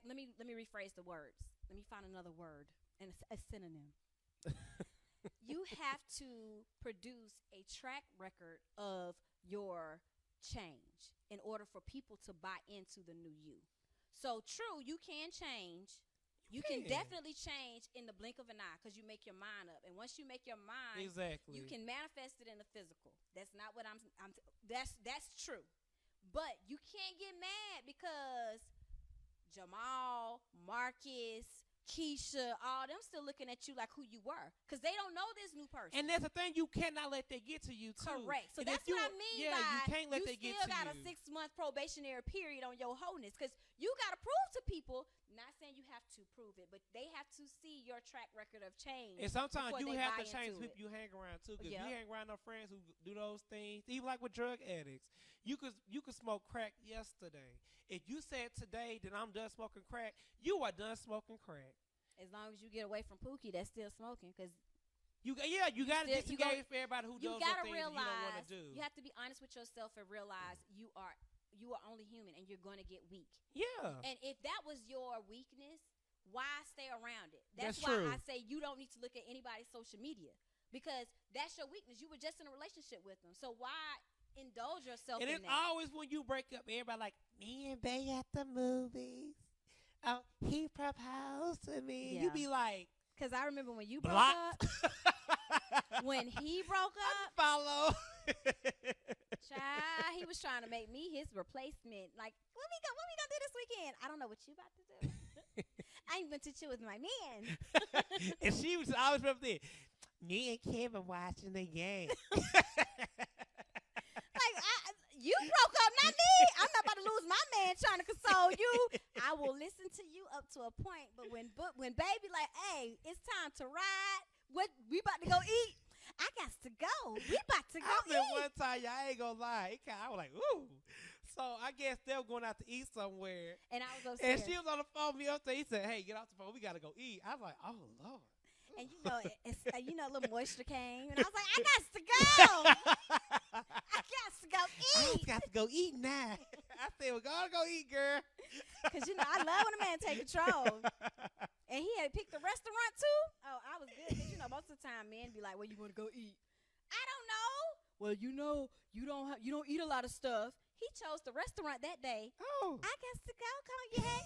Let me rephrase the words. Let me find another word and a synonym. You have to produce a track record of your change in order for people to buy into the new you. So true, you can change. You can definitely change in the blink of an eye because you make your mind up. And once you make your mind, exactly, you can manifest it in the physical. That's not what that's true. But you can't get mad because Jamal, Marcus, Keisha, all them still looking at you like who you were because they don't know this new person. And that's the thing, you cannot let that get to you too. Correct. So and that's what I mean by you can't let that get to you. You still got a 6-month probationary period on your wholeness because you got to prove to people, not saying you have to prove it, but they have to see your track record of change. And sometimes you have to change people you hang around too, because you hang around no friends who do those things, even like with drug addicts. You could smoke crack yesterday. If you said today that I'm done smoking crack, you are done smoking crack. As long as you get away from Pookie, that's still smoking, because you got to disengage for everybody who does those things you don't want to do. You have to be honest with yourself and realize you are only human and you're going to get weak. Yeah. And if that was your weakness, why stay around it? That's why true. I say you don't need to look at anybody's social media, because that's your weakness. You were just in a relationship with them, so why indulge yourself in that? And it's always when you break up, everybody like, me and Bay at the movies. Oh, he proposed to me. Yeah. You be like, because I remember when you broke blocked. up. When he broke up, follow. Child, he was trying to make me his replacement. Like, what we gonna do this weekend? I don't know what you about to do. I ain't been to chill with my man. And she was always up there. Me and Kevin watching the game. Like, you broke up, not me. I'm not about to lose my man trying to console you. I will listen to you up to a point, but when baby like, hey, it's time to ride. What we about to go eat? I got to go. We about to go eat. One time, y'all ain't gonna lie. I was like, ooh. So I guess they were going out to eat somewhere. And I was upstairs. And she was on the phone with me upstairs. He said, hey, get off the phone. We got to go eat. I was like, oh, Lord. And a little moisture came. And I was like, I got to go. I got to go eat. I got to go eat now. I said, we're going to go eat, girl. Because, I love when a man take control. And he had picked the restaurant, too. Oh, I was good. Because, most of the time, men be like, where you want to go eat? I don't know. Well, you don't eat a lot of stuff. he chose the restaurant that day. Oh. I guess to go, Cognac.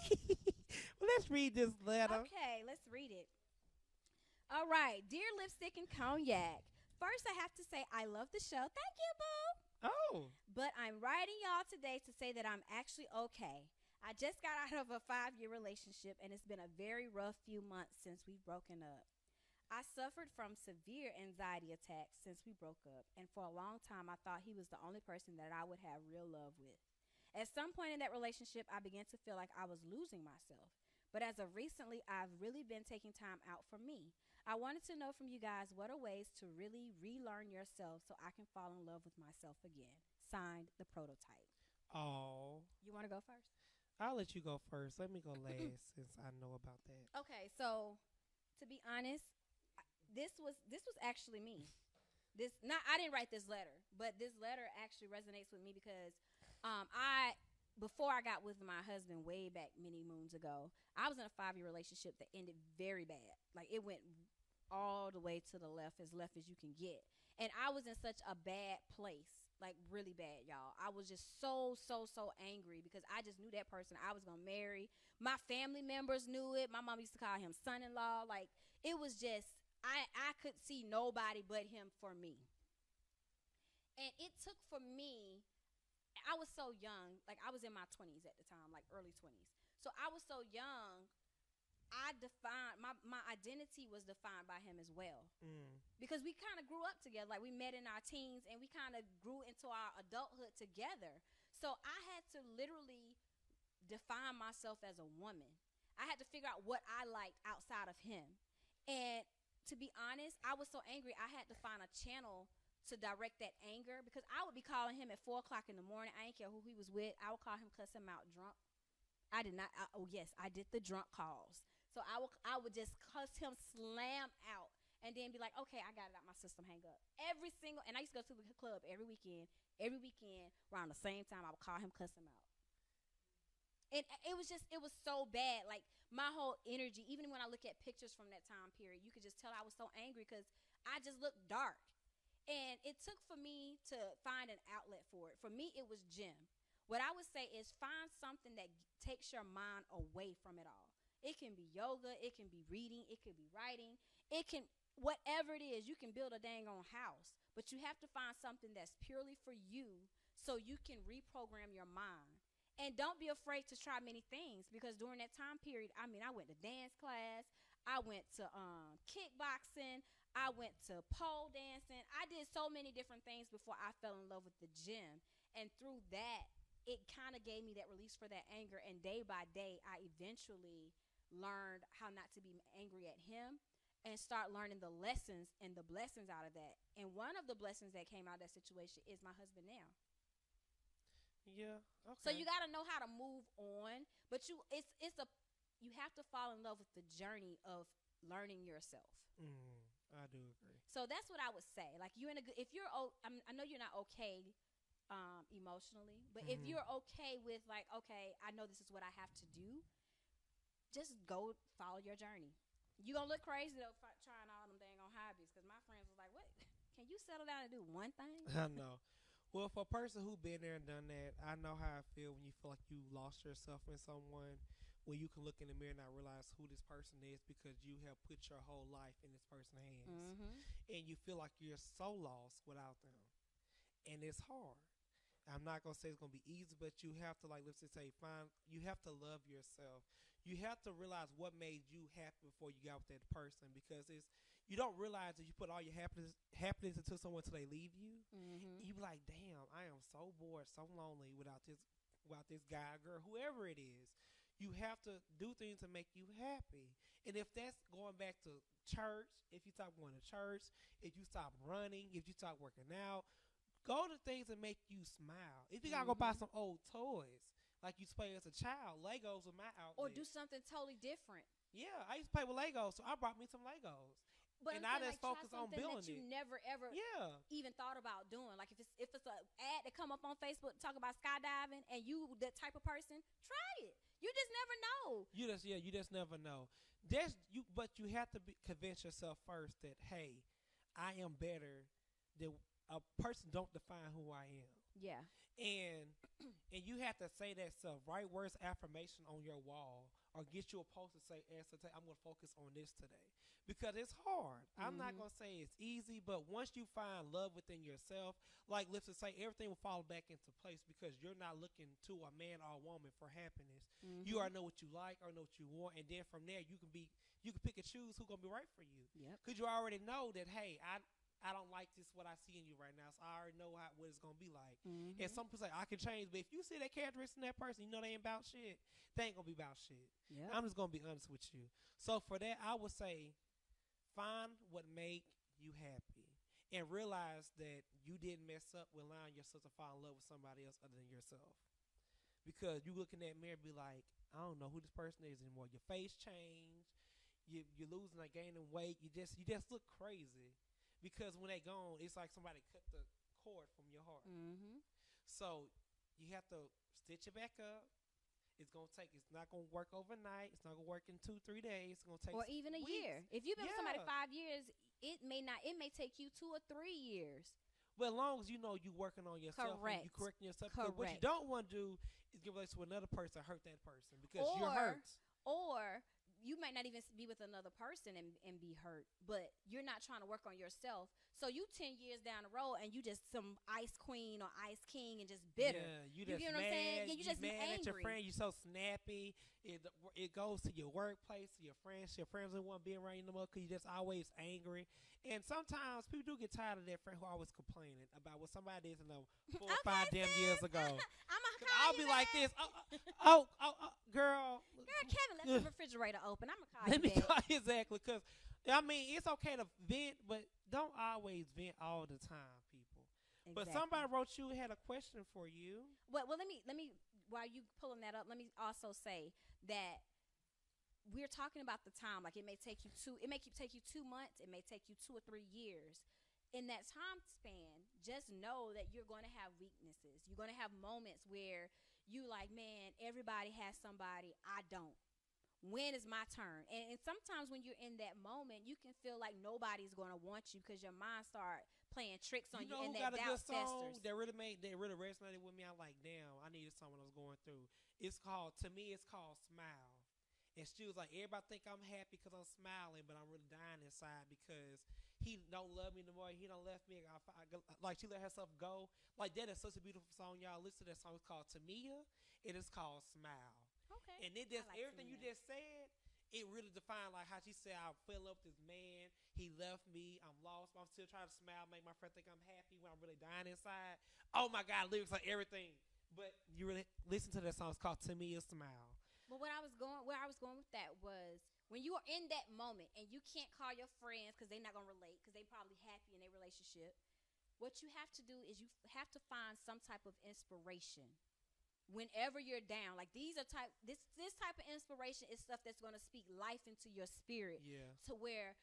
Well, let's read this letter. Okay, let's read it. All right. Dear Lipstick and Cognac, first I have to say I love the show. Thank you, boo. Oh. But I'm writing y'all today to say that I'm actually okay. I just got out of a 5-year relationship, and it's been a very rough few months since we've broken up. I suffered from severe anxiety attacks since we broke up, and for a long time I thought he was the only person that I would have real love with. At some point in that relationship, I began to feel like I was losing myself. But as of recently, I've really been taking time out for me. I wanted to know from you guys, what are ways to really relearn yourself so I can fall in love with myself again? Signed, The Prototype. Oh. You want to go first? I'll let you go first. Let me go last since I know about that. Okay, so to be honest, this was actually me. I didn't write this letter, but this letter actually resonates with me because before I got with my husband way back many moons ago, I was in a 5-year relationship that ended very bad. Like, it went all the way to the left as you can get. And I was in such a bad place, like really bad, y'all. I was just so angry because I just knew that person I was going to marry. My family members knew it. My mom used to call him son-in-law. Like, it was just, I could see nobody but him for me. And it took for me, I was so young, like I was in my 20s at the time, like early 20s. So I was so young, I defined, my identity was defined by him as well. Because we kind of grew up together. Like, we met in our teens and we kind of grew into our adulthood together. So I had to literally define myself as a woman. I had to figure out what I liked outside of him. And to be honest, I was so angry, I had to find a channel to direct that anger, because I would be calling him at 4 o'clock in the morning. I didn't care who he was with. I would call him, cuss him out drunk. I did not. I did the drunk calls. So I would just cuss him slam out and then be like, okay, I got it out my system, hang up. And I used to go to the club every weekend around the same time. I would call him, cuss him out. And it was so bad. Like, my whole energy, even when I look at pictures from that time period, you could just tell I was so angry because I just looked dark. And it took for me to find an outlet for it. For me, it was gym. What I would say is find something that takes your mind away from it all. It can be yoga, it can be reading, it can be writing, it can, whatever it is, you can build a dang on house. But you have to find something that's purely for you so you can reprogram your mind. And don't be afraid to try many things, because during that time period, I went to dance class, I went to kickboxing, I went to pole dancing. I did so many different things before I fell in love with the gym. And through that, it kind of gave me that release for that anger. And day by day, I eventually learned how not to be angry at him and start learning the lessons and the blessings out of that. And one of the blessings that came out of that situation is my husband now. Yeah. Okay. So you got to know how to move on, but you have to fall in love with the journey of learning yourself. I do agree. So that's what I would say. Like, I know you're not okay emotionally, but if you're okay with, like, okay, I know this is what I have to do, just go follow your journey. You gonna look crazy though trying all them dang on hobbies, because my friends was like, what, can you settle down and do one thing? I know. Well, for a person who been there and done that, I know how I feel when you feel like you lost yourself in someone, when you can look in the mirror and not realize who this person is because you have put your whole life in this person's hands. And you feel like you're so lost without them. And it's hard. I'm not going to say it's going to be easy, but you have to, like, let's just say, you have to love yourself. You have to realize what made you happy before you got with that person, because you don't realize that you put all your happiness into someone until they leave you. You be like, damn, I am so bored, so lonely without this guy, girl, whoever it is. You have to do things to make you happy. And if that's going back to church, if you stop going to church, if you stop running, if you stop working out, go to things that make you smile. If you got to go buy some old toys, like you used to play as a child, Legos were my outlet. Or do something totally different. Yeah, I used to play with Legos, so I brought me some Legos. But and I just focus on building that you never ever even thought about doing. Like, if it's an ad that come up on Facebook to talk about skydiving, and you that type of person, try it. You just never know. You just never know. But you have to convince yourself first that, hey, I am better than a person don't define who I am. Yeah. And you have to say that stuff. Write words affirmation on your wall, or get you a post and say, I'm going to focus on this today. Because it's hard. I'm not going to say it's easy, but once you find love within yourself, like let's just say, everything will fall back into place because you're not looking to a man or a woman for happiness. You already know what you like or know what you want, and then from there you can pick and choose who's going to be right for you. Because you already know that, hey, I don't like this, what I see in you right now, so I already know what it's going to be like. And some people say, I can change, but if you see that characteristic in that person, you know they ain't about shit, they ain't going to be about shit. I'm just going to be honest with you. So for that, I would say, find what make you happy. And realize that you didn't mess up with allowing yourself to fall in love with somebody else other than yourself. Because you look in that mirror and be like, I don't know who this person is anymore. Your face changed. You're losing or gaining weight. You just look crazy. Because when they gone, it's like somebody cut the cord from your heart. So you have to stitch it back up. It's not gonna work overnight. It's not gonna work in 2-3 days. It's gonna take or even a weeks. year. If you've been with somebody 5 years, it may take you 2 or 3 years. But as long as you know you're working on yourself, and you correcting yourself. What you don't want to do is give relationship with another person, hurt that person because you're hurt. Or you might not even be with another person and be hurt, but you're not trying to work on yourself. So you 10 years down the road and you just some ice queen or ice king and just bitter. Yeah, you get just what I'm saying? mad. Yeah, you just mad angry. at your friend. You're so snappy. It goes to your workplace, to your friends. Your friends don't want to be around you no more because you're just always angry. And sometimes people do get tired of their friend who always complaining about what somebody did 4 or 5 damn years ago. I'll be like this. Girl, Kevin, let the refrigerator open. I'm gonna call let you me back. call exactly, because I mean it's okay to vent, but don't always vent all the time, people. Exactly. But somebody wrote you had a question for you. Well, let me while you pulling that up, let me also say that we're talking about the time. Like it may take you 2 months. It may take you 2 or 3 years. In that time span, just know that you're going to have weaknesses. You're going to have moments where you like, man, everybody has somebody, I don't. When is my turn? And sometimes when you're in that moment, you can feel like nobody's going to want you because your mind start playing tricks on you, and that doubt festers. That really resonated with me. I'm like, damn, I needed someone I was going through. It's called Smile. And she was like, everybody think I'm happy because I'm smiling, but I'm really dying inside because he don't love me no more. He don't left me. Like she let herself go. Like that is such a beautiful song, y'all. Listen to that song. It's called Tamia. It is called Smile. Okay. And it just like everything Tamia. you just said, it really defined like how she said, I fell up with this man. He left me. I'm lost. But I'm still trying to smile, make my friend think I'm happy when I'm really dying inside. Oh my God, lyrics like everything. But you really listen to that song. It's called Tamia Smile. But where I was going with that was when you are in that moment and you can't call your friends because they're not going to relate because they probably happy in their relationship. What you have to do is you have to find some type of inspiration whenever you're down. Like this type of inspiration is stuff that's going to speak life into your spirit to where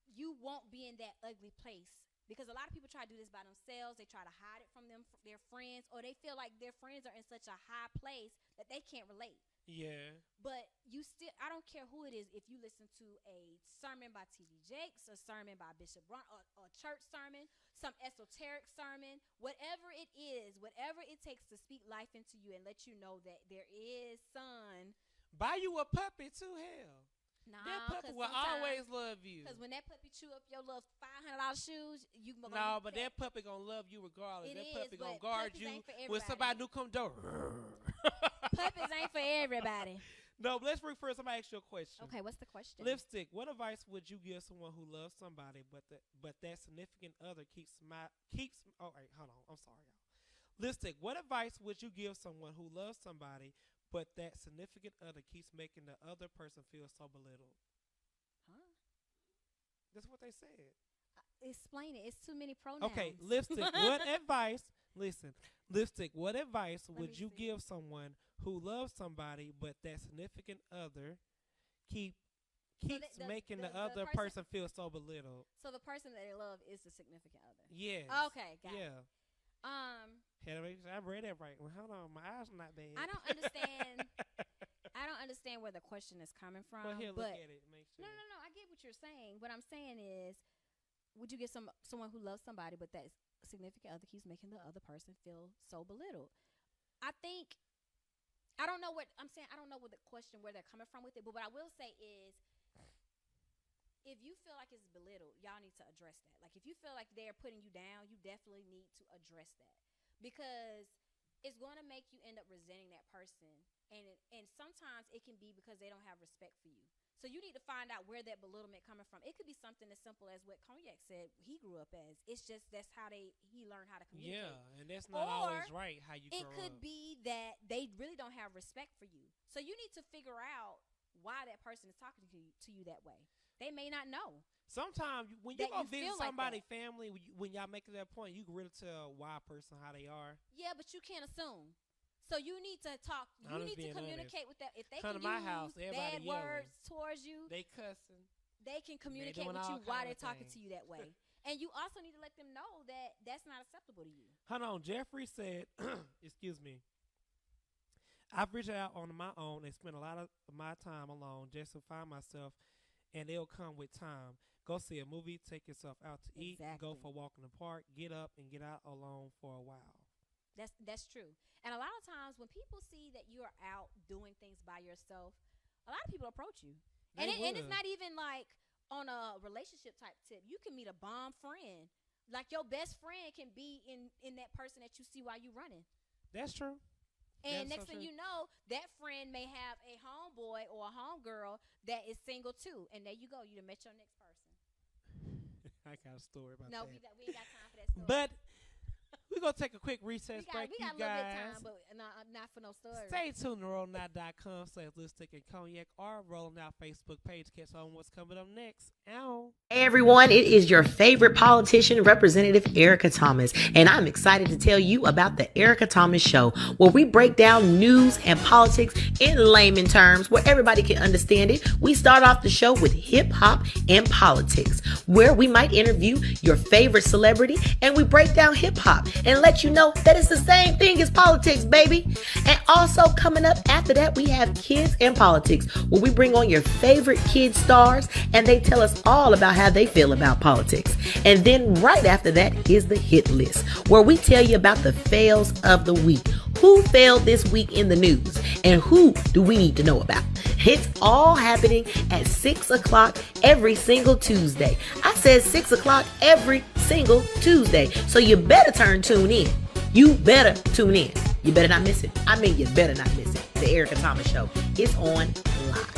you won't be in that ugly place. Because a lot of people try to do this by themselves. They try to hide it from their friends, or they feel like their friends are in such a high place that they can't relate. Yeah. But I don't care who it is. If you listen to a sermon by T.D. Jakes, a sermon by Bishop Brown, or a church sermon, some esoteric sermon, whatever it is, whatever it takes to speak life into you and let you know that there is sun. Buy you a puppy too, hell. Nah, that puppy will always love you. Because when that puppy chew up your little $500 shoes, you gonna but that puppy gonna love you regardless. That puppy gonna guard you when somebody new come door. Puppies ain't for everybody. No, but let's refer somebody ask you a question. Okay, what's the question? Lipstick. What advice would you give someone who loves somebody, but that significant other keeps? Oh, wait, hold on. I'm sorry, y'all. Lipstick. What advice would you give someone who loves somebody, but that significant other keeps making the other person feel so belittled? Huh? That's what they said. Explain it. It's too many pronouns. Okay, Lipstick. What advice? Listen, Lipstick. What advice would you give someone who loves somebody, but that significant other keeps making the other person feel so belittled? So the person that they love is the significant other. Yes. Okay, got it. I read that right. Well, hold on, my eyes are not bad. I don't understand. I don't understand where the question is coming from. Well, here, look at it. Make sure. No. I get what you're saying. What I'm saying is, would you get someone who loves somebody, but that significant other keeps making the other person feel so belittled? I think I don't know what I'm saying. I don't know what the question where they're coming from with it, but what I will say is, if you feel like it's belittled, y'all need to address that. Like, if you feel like they're putting you down, you definitely need to address that, because it's going to make you end up resenting that person, and sometimes it can be because they don't have respect for you. So you need to find out where that belittlement coming from. It could be something as simple as what Cognac said he grew up as. It's just that's how he learned how to communicate. Yeah, and that's not always right how you grow up. It could be that they really don't have respect for you. So you need to figure out why that person is talking to you that way. They may not know. Sometimes when you go visit somebody's family, when y'all make it that point, you can really tell why a person how they are. Yeah, but you can't assume. So you need to talk. You need to communicate with that. If they come can to my use house, bad words towards you, they cussing. They can communicate with you why they're talking to you that way. And you also need to let them know that that's not acceptable to you. Hold on. Jeffrey said, excuse me, I've reached out on my own and spent a lot of my time alone just to find myself, and it'll come with time. Go see a movie, take yourself out to eat, go for a walk in the park, get up and get out alone for a while. That's true. And a lot of times when people see that you're out doing things by yourself, a lot of people approach you. And it's not even like on a relationship type tip. You can meet a bomb friend. Like your best friend can be in that person that you see while you're running. That's true. And next thing you know, that friend may have a homeboy or a homegirl that is single too. And there you go. You done met your next person. I got a story about that. No, we ain't got time for that story. But we're going to take a quick recess break, we got you guys. A little bit of time, but not for no story. Stay tuned to rollngout.com/lipstick and cognac or Rolling Out Facebook page. Catch on what's coming up next. Ow. Hey everyone, it is your favorite politician, Representative Erica Thomas, and I'm excited to tell you about the Erica Thomas Show, where we break down news and politics in layman terms where everybody can understand it. We start off the show with hip hop and politics, where we might interview your favorite celebrity and we break down hip hop and let you know that it's the same thing as politics, baby. And also coming up after that, we have Kids and Politics, where we bring on your favorite kid stars and they tell us all about how they feel about politics. And then right after that is the hit list, where we tell you about the fails of the week. Who failed this week in the news and who do we need to know about? It's all happening at 6 o'clock every single Tuesday. I said 6 o'clock every single Tuesday. So you better tune in. You better tune in. You better not miss it. I mean, you better not miss it. The Erica Thomas Show is on live.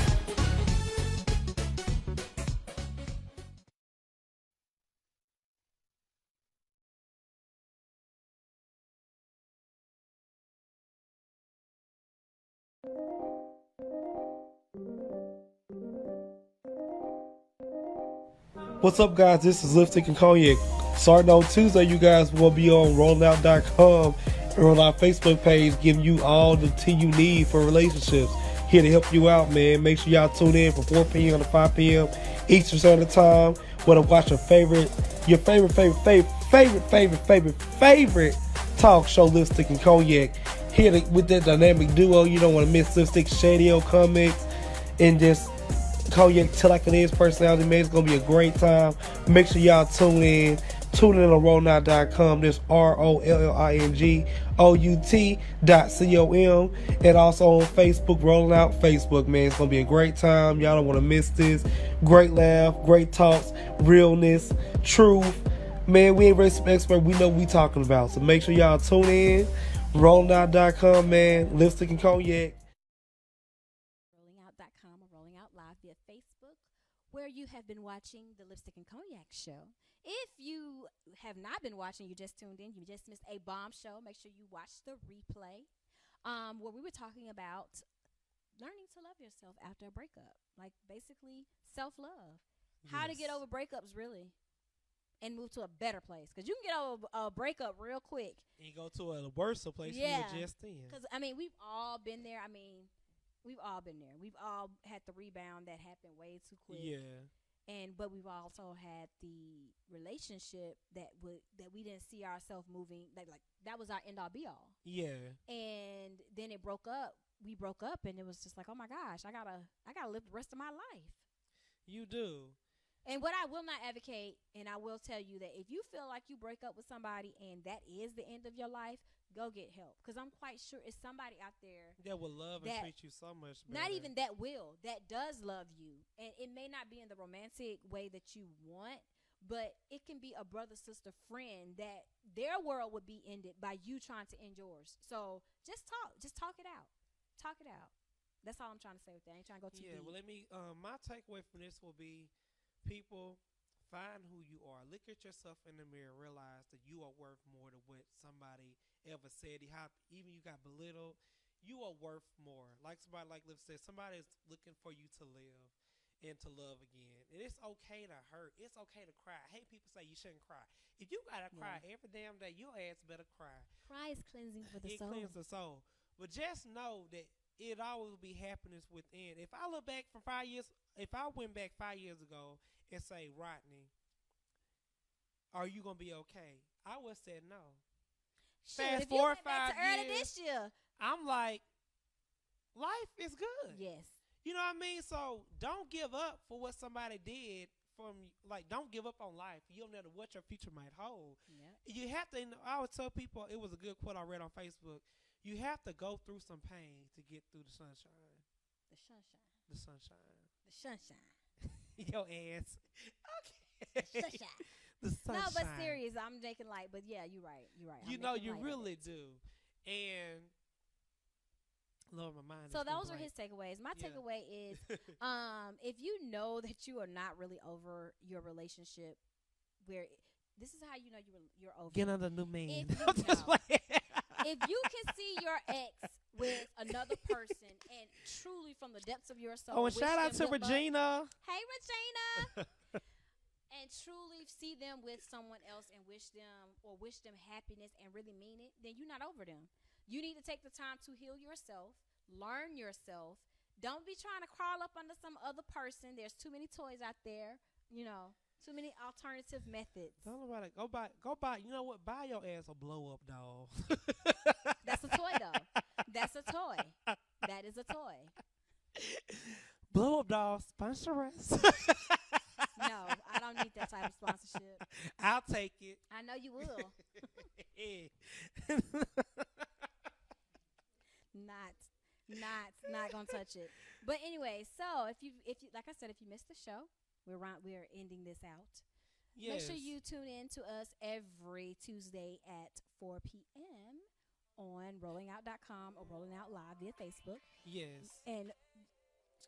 What's up, guys? This is Lipstick and Cognac. Starting on Tuesday, you guys will be on rollngout.com or on our Facebook page, giving you all the tea you need for relationships. Here to help you out, man. Make sure y'all tune in from 4 p.m. to 5 p.m. Eastern Standard Time. Want to watch your favorite talk show, Lipstick and Cognac. Here with that dynamic duo. You don't want to miss Lipstick, Shadio Comics, and just Cognac Till Like It Is personality, man. It's going to be a great time. Make sure y'all tune in. Tune in on rollngout.com. There's ROLLINGOUT.com. And also on Facebook, Rolling Out Facebook, man. It's going to be a great time. Y'all don't want to miss this. Great laugh, great talks, realness, truth. Man, we ain't really some expert. We know what we talking about. So make sure y'all tune in. Rollngout.com, man. Lipstick and Cognac. Rollingout.com or Rolling Out Live via Facebook, where you have been watching the Lipstick and Cognac Show. If you have not been watching, you just tuned in, you just missed a bomb show, make sure you watch the replay, where we were talking about learning to love yourself after a breakup. Like, basically, self-love. How to get over breakups, really, and move to a better place. Because you can get over a breakup real quick. And you go to a worse place you were just in. Because, I mean, we've all been there. I mean, we've all been there. We've all had the rebound that happened way too quick. Yeah. But we've also had the relationship that we didn't see ourselves moving. Like that was our end all be all. Yeah. And then it broke up. We broke up, and it was just like, oh my gosh, I gotta live the rest of my life. You do. And what I will not advocate, and I will tell you that if you feel like you break up with somebody and that is the end of your life, go get help. Because I'm quite sure it's somebody out there that will love and treat you so much better. Not even that will, that does love you. And it may not be in the romantic way that you want, but it can be a brother, sister, friend that their world would be ended by you trying to end yours. So just talk it out. Talk it out. That's all I'm trying to say with that. I ain't trying to go too deep. Yeah, well, my takeaway from this will be, people, find who you are. Look at yourself in the mirror. Realize that you are worth more than what somebody ever said. Even you got belittled, you are worth more. Like somebody like Liv said, somebody is looking for you to live and to love again. And it's okay to hurt. It's okay to cry. I hate people say you shouldn't cry. If you gotta cry every damn day, your ass better cry. Cry is cleansing for the soul. It cleanses the soul. But just know that it always will be happiness within. If I look back from 5 years, if I went back 5 years ago and say, Rodney, are you gonna be okay? I would have said no. Fast forward 5 years. Early this year, I'm like, life is good. Yes. You know what I mean? So don't give up for what somebody did don't give up on life. You don't know what your future might hold. Yep. You have to, I would tell people, it was a good quote I read on Facebook, you have to go through some pain to get through the sunshine. The sunshine. The sunshine. The sunshine. Your ass. Okay. The sunshine. The sunshine. No, but serious, I'm making light. But yeah, you're right. You're right. You know, you really do. And Lord, my mind. So those are his takeaways. My takeaway is, if you know that you are not really over your relationship, this is how you know you're over. Get another new man. If you can see your ex with another person and truly from the depths of your soul. Oh, and shout out to Regina. Hey, Regina. And truly see them with someone else and wish them happiness and really mean it, then you're not over them. You need to take the time to heal yourself, learn yourself. Don't be trying to crawl up under some other person. There's too many toys out there, too many alternative methods. Don't nobody go buy. You know what? Buy your ass a blow up doll. That's a toy, though. That's a toy. That is a toy. Blow up doll, sponsor us. No, I don't need that type of sponsorship. I'll take it. I know you will. Not gonna touch it. But anyway, so if you like I said, if you missed the show, we're ending this out. Yes. Make sure you tune in to us every Tuesday at 4 p.m. on rollingout.com or Rolling Out Live via Facebook. Yes. And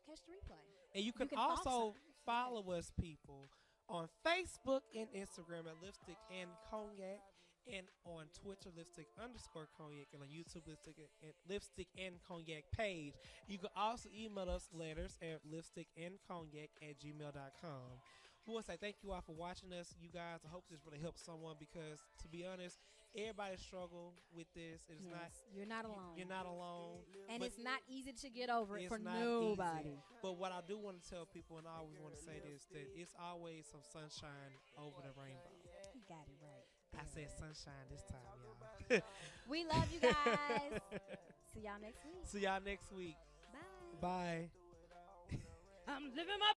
catch the replay. And you can also follow us, people, on Facebook and Instagram at Lipstick and Cognac, and on Twitter, Lipstick_Cognac, and on YouTube, Lipstick and Cognac page. You can also email us letters at lipstickandcognac@gmail.com. We want to say thank you all for watching us, you guys. I hope this really helps someone because, to be honest, everybody struggle with this. It's not. You're not alone. You're not alone. And it's not easy to get over it for not nobody. Easy. But what I do want to tell people, and I always want to say this, that it's always some sunshine over the rainbow. You got it right. I said sunshine this time, y'all. We love you guys. See y'all next week. See y'all next week. Bye. Bye. I'm living my